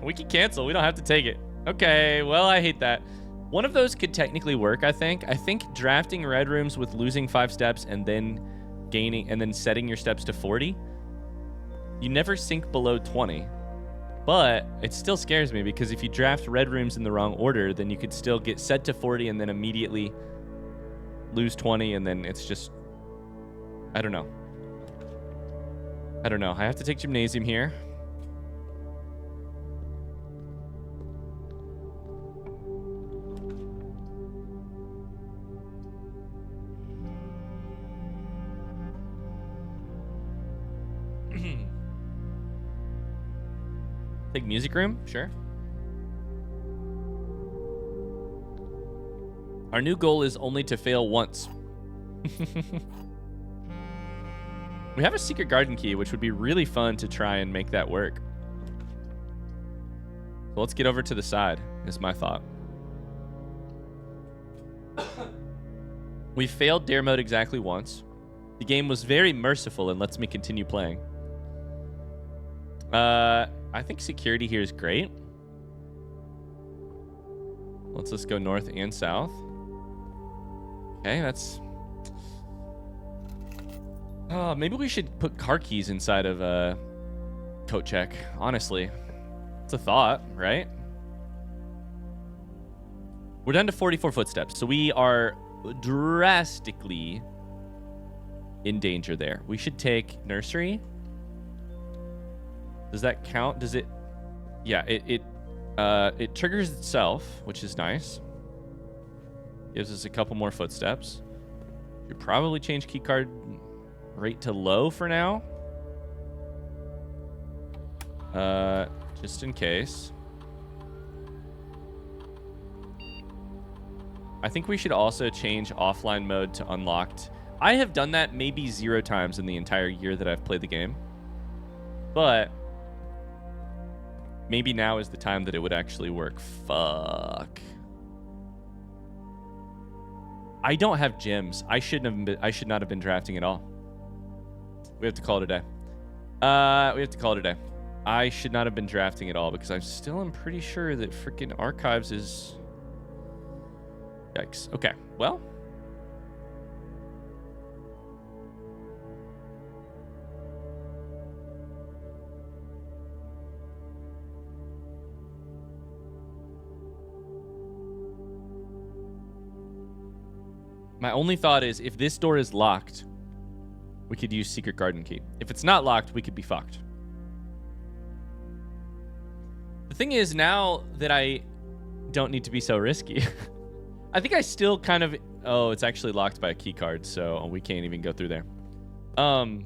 We can cancel. We don't have to take it. Okay, well, I hate that. One of those could technically work, I think. I think drafting red rooms with losing 5 steps and then gaining and then setting your steps to 40. You never sink below 20. But it still scares me because if you draft red rooms in the wrong order, then you could still get set to 40 and then immediately lose 20, and then it's just, I don't know. I have to take gymnasium here. Take music room, sure. Our new goal is only to fail once. We have a secret garden key, which would be really fun to try and make that work. So let's get over to the side, is my thought. We failed dare mode exactly once. The game was very merciful and lets me continue playing. I think security here is great. Let's just go north and south. Okay, that's... maybe we should put car keys inside of coat check. Honestly, it's a thought, right? We're down to 44 footsteps, so we are drastically in danger there. We should take nursery. Does that count? Does it? Yeah, it triggers itself, which is nice. Gives us a couple more footsteps. Should probably change keycard rate to low for now. Just in case. I think we should also change offline mode to unlocked. I have done that maybe 0 times in the entire year that I've played the game. But maybe now is the time that it would actually work. Fuck. I don't have gems. I should not have been drafting at all. We have to call it a day. I should not have been drafting at all because I still am pretty sure that freaking archives is... Yikes. Okay, well. My only thought is if this door is locked, we could use secret garden key. If it's not locked, we could be fucked. The thing is, now that I don't need to be so risky, I think I still kind of... Oh, it's actually locked by a key card, so we can't even go through there. Now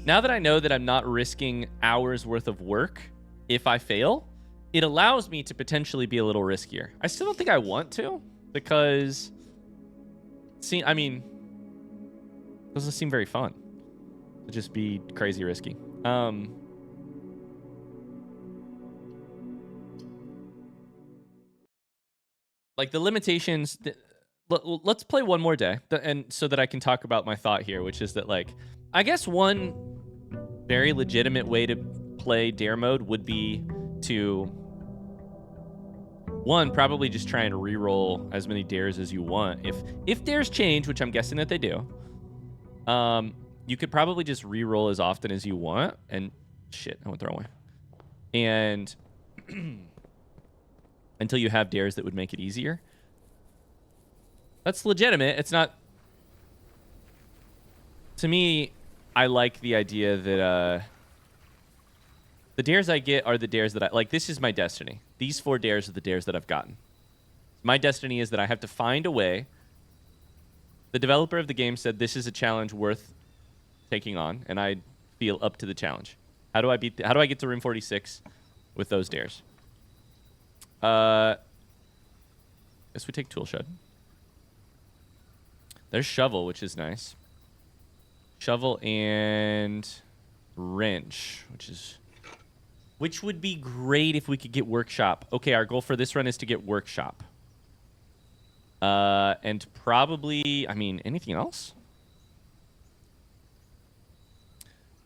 that I know that I'm not risking hours worth of work if I fail, it allows me to potentially be a little riskier. I still don't think I want to, because... See, I mean... It doesn't seem very fun to just be crazy risky. Like the limitations... Let's play one more day, and so that I can talk about my thought here, which is that, like, I guess one very legitimate way to play dare mode would be to, one, probably just try and re-roll as many dares as you want. If dares change, which I'm guessing that they do, you could probably just re-roll as often as you want. And shit, I went the wrong way. And until you have dares that would make it easier. That's legitimate. It's not... To me, I like the idea that the dares I get are the dares that I... Like, this is my destiny. These 4 dares are the dares that I've gotten. My destiny is that I have to find a way. The developer of the game said this is a challenge worth taking on, and I feel up to the challenge. How do I get to room 46 with those dares? Guess we take tool shed. There's shovel, which is nice. Shovel and wrench, which would be great if we could get workshop. Okay, our goal for this run is to get workshop. And probably, I mean, anything else?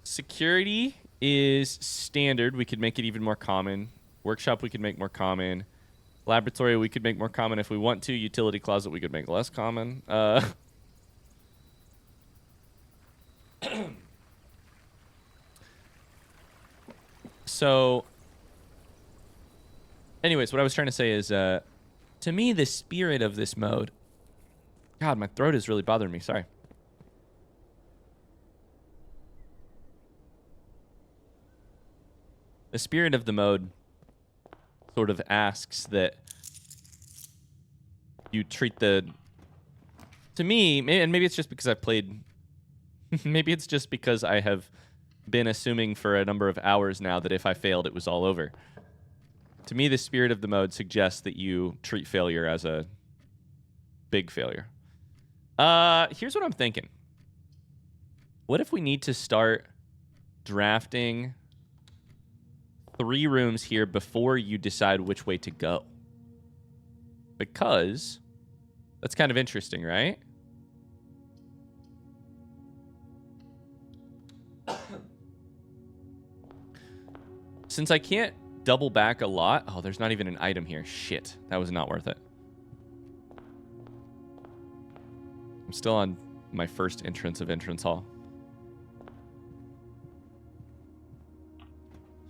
Security is standard. We could make it even more common. Workshop we could make more common. Laboratory we could make more common if we want to. Utility closet we could make less common. So, anyways, what I was trying to say is, to me, the spirit of this mode... God, my throat is really bothering me. Sorry. The spirit of the mode sort of asks that you treat the... To me, and maybe it's just because I've played... Maybe it's just because I have been assuming for a number of hours now that if I failed, it was all over. To me, the spirit of the mode suggests that you treat failure as a big failure. Here's what I'm thinking. What if we need to start drafting 3 rooms here before you decide which way to go? Because that's kind of interesting, right? Since I can't double back a lot... Oh, there's not even an item here. Shit. That was not worth it. I'm still on my first entrance of Entrance Hall.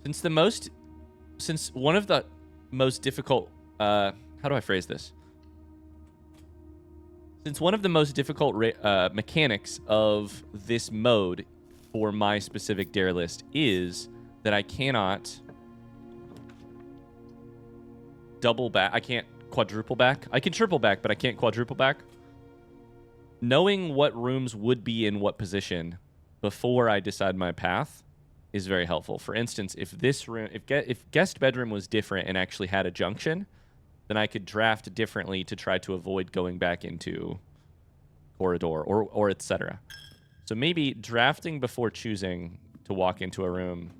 Since one of the most difficult... how do I phrase this? Since one of the most difficult mechanics of this mode for my specific dare list is that I cannot double back. I can't quadruple back. I can triple back, but I can't quadruple back. Knowing what rooms would be in what position before I decide my path is very helpful. For instance, if this room, if guest bedroom was different and actually had a junction, then I could draft differently to try to avoid going back into corridor or etc. So maybe drafting before choosing to walk into a room.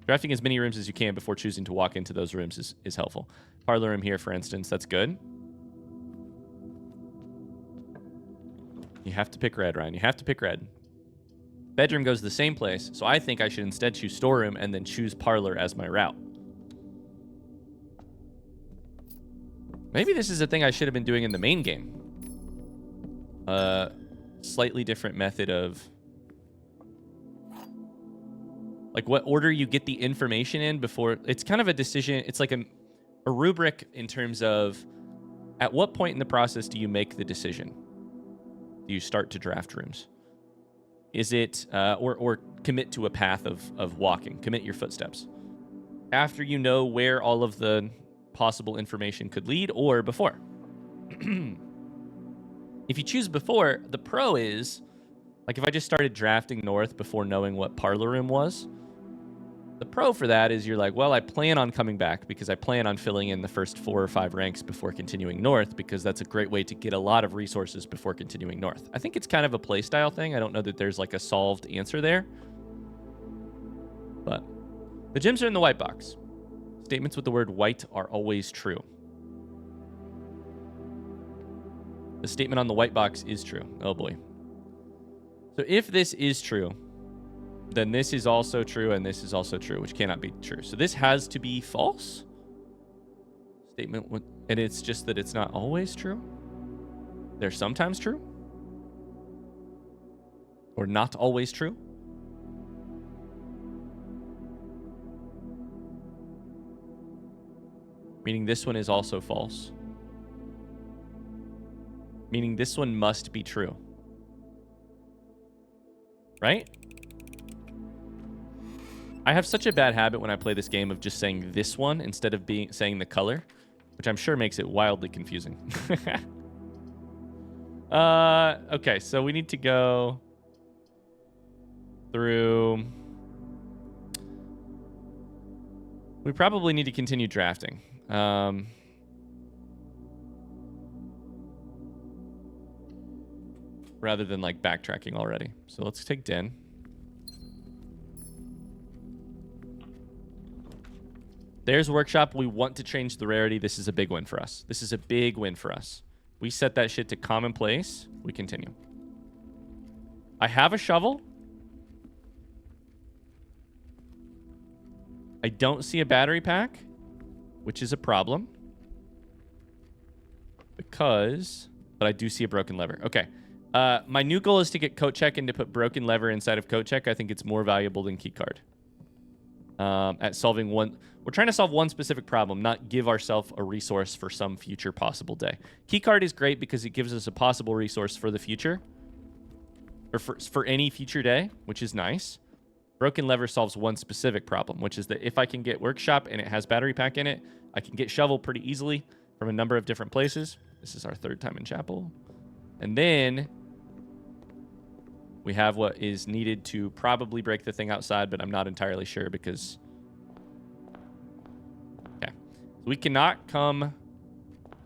Drafting as many rooms as you can before choosing to walk into those rooms is helpful. Parlor room here, for instance, that's good. You have to pick red, Ryan. You have to pick red. Bedroom goes the same place, so I think I should instead choose storeroom and then choose parlor as my route. Maybe this is a thing I should have been doing in the main game. Slightly different method of... Like what order you get the information in before... It's kind of a decision. It's like a rubric in terms of at what point in the process do you make the decision? Do you start to draft rooms? Is it... or commit to a path of walking. Commit your footsteps. After you know where all of the possible information could lead, or before. If you choose before, the pro is... Like if I just started drafting north before knowing what parlor room was... The pro for that is you're like, well, I plan on coming back because I plan on filling in the first 4 or 5 ranks before continuing north because that's a great way to get a lot of resources before continuing north. I think it's kind of a playstyle thing. I don't know that there's like a solved answer there. But the gems are in the white box. Statements with the word white are always true. The statement on the white box is true. Oh boy. So if this is true... then this is also true, and this is also true, which cannot be true. So this has to be false. Statement, and it's just that it's not always true. They're sometimes true. Or not always true. Meaning this one is also false. Meaning this one must be true. Right? I have such a bad habit when I play this game of just saying this one instead of saying the color, which I'm sure makes it wildly confusing. Okay, so we need to go through... We probably need to continue drafting. Rather than like backtracking already. So let's take Den. There's workshop. We want to change the rarity. This is a big win for us. This is a big win for us. We set that shit to commonplace. We continue. I have a shovel. I don't see a battery pack, which is a problem. But I do see a broken lever. Okay. My new goal is to get coat check and to put broken lever inside of coat check. I think it's more valuable than key card. At solving one... We're trying to solve one specific problem, not give ourselves a resource for some future possible day. Key card is great because it gives us a possible resource for the future. Or for any future day, which is nice. Broken lever solves one specific problem, which is that if I can get workshop and it has battery pack in it, I can get shovel pretty easily from a number of different places. This is our third time in chapel. And then... we have what is needed to probably break the thing outside, but I'm not entirely sure because... Okay. We cannot come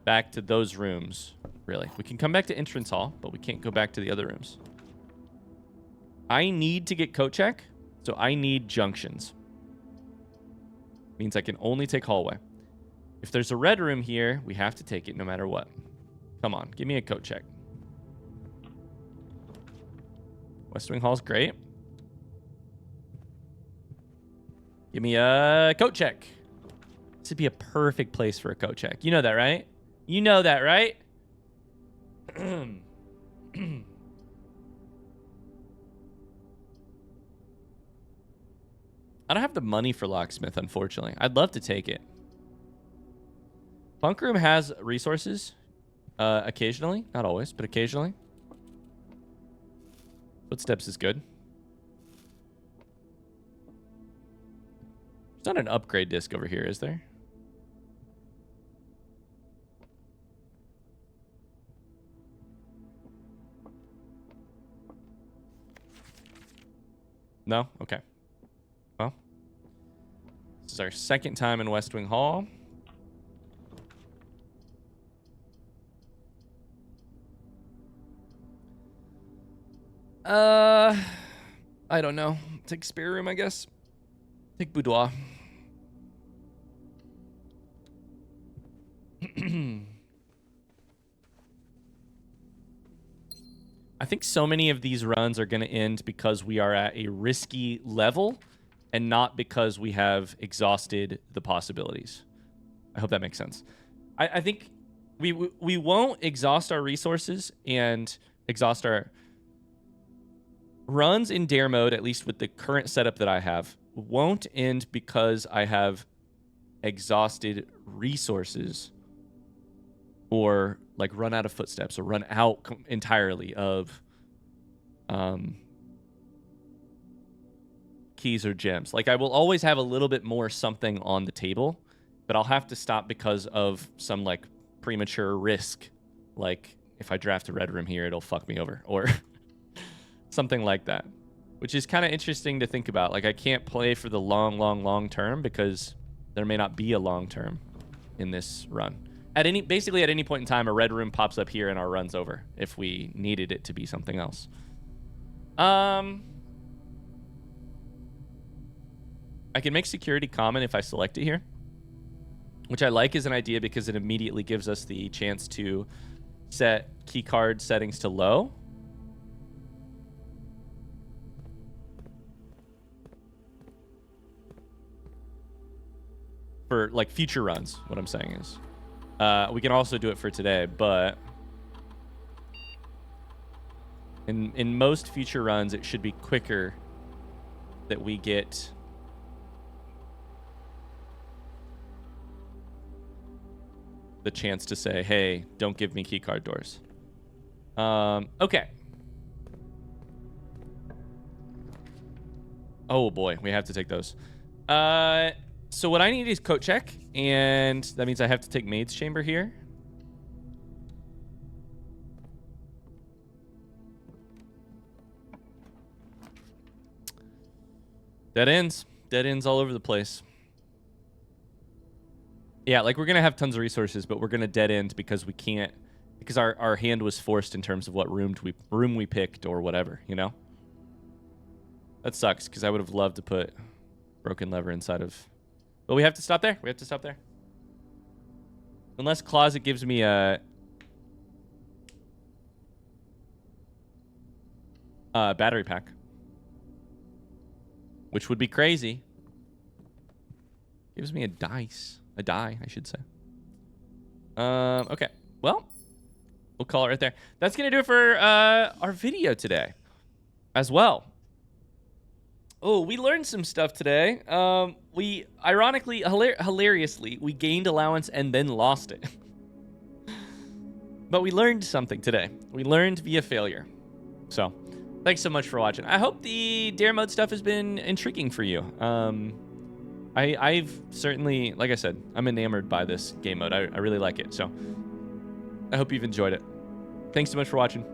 back to those rooms, really. We can come back to entrance hall, but we can't go back to the other rooms. I need to get coat check, so I need junctions. Means I can only take hallway. If there's a red room here, we have to take it no matter what. Come on, give me a coat check. West Wing Hall's great. Give me a coat check. This would be a perfect place for a coat check. You know that, right? You know that, right? I don't have the money for locksmith, unfortunately. I'd love to take it. Punk room has resources. Occasionally. Not always, but occasionally. Footsteps is good. There's not an upgrade disc over here, is there? No? Okay. Well, this is our second time in West Wing Hall. I don't know. Take spare room, I guess. Take boudoir. I think so many of these runs are going to end because we are at a risky level and not because we have exhausted the possibilities. I hope that makes sense. I think we won't exhaust our resources and exhaust our... runs in dare mode, at least with the current setup that I have, won't end because I have exhausted resources or like run out of footsteps or run out entirely of keys or gems. Like I will always have a little bit more something on the table, but I'll have to stop because of some like premature risk. Like if I draft a red room here, it'll fuck me over or... something like that, which is kind of interesting to think about. Like I can't play for the long term because there may not be a long term in this run. Basically at any point in time, a red room pops up here and our run's over if we needed it to be something else. I can make security common if I select it here, which I like as an idea because it immediately gives us the chance to set keycard settings to low. For like future runs, what I'm saying is we can also do it for today, but in most future runs it should be quicker that we get the chance to say, hey, don't give me keycard doors. Okay. Oh boy, we have to take those. So what I need is coat check, and that means I have to take maid's chamber here. Dead ends. Dead ends all over the place. Yeah, like we're going to have tons of resources, but we're going to dead end because we can't, because our hand was forced in terms of what room we picked or whatever, you know? That sucks, because I would have loved to put broken lever inside of... But we have to stop there. We have to stop there. Unless closet gives me a... battery pack. Which would be crazy. Gives me a dice. A die, I should say. Okay. Well, we'll call it right there. That's going to do it for our video today as well. Oh, we learned some stuff today. We, ironically, hilariously, we gained allowance and then lost it. But we learned something today. We learned via failure. So, thanks so much for watching. I hope the dare mode stuff has been intriguing for you. I've certainly, like I said, I'm enamored by this game mode. I really like it. So, I hope you've enjoyed it. Thanks so much for watching.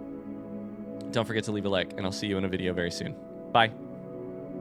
Don't forget to leave a like, and I'll see you in a video very soon. Bye.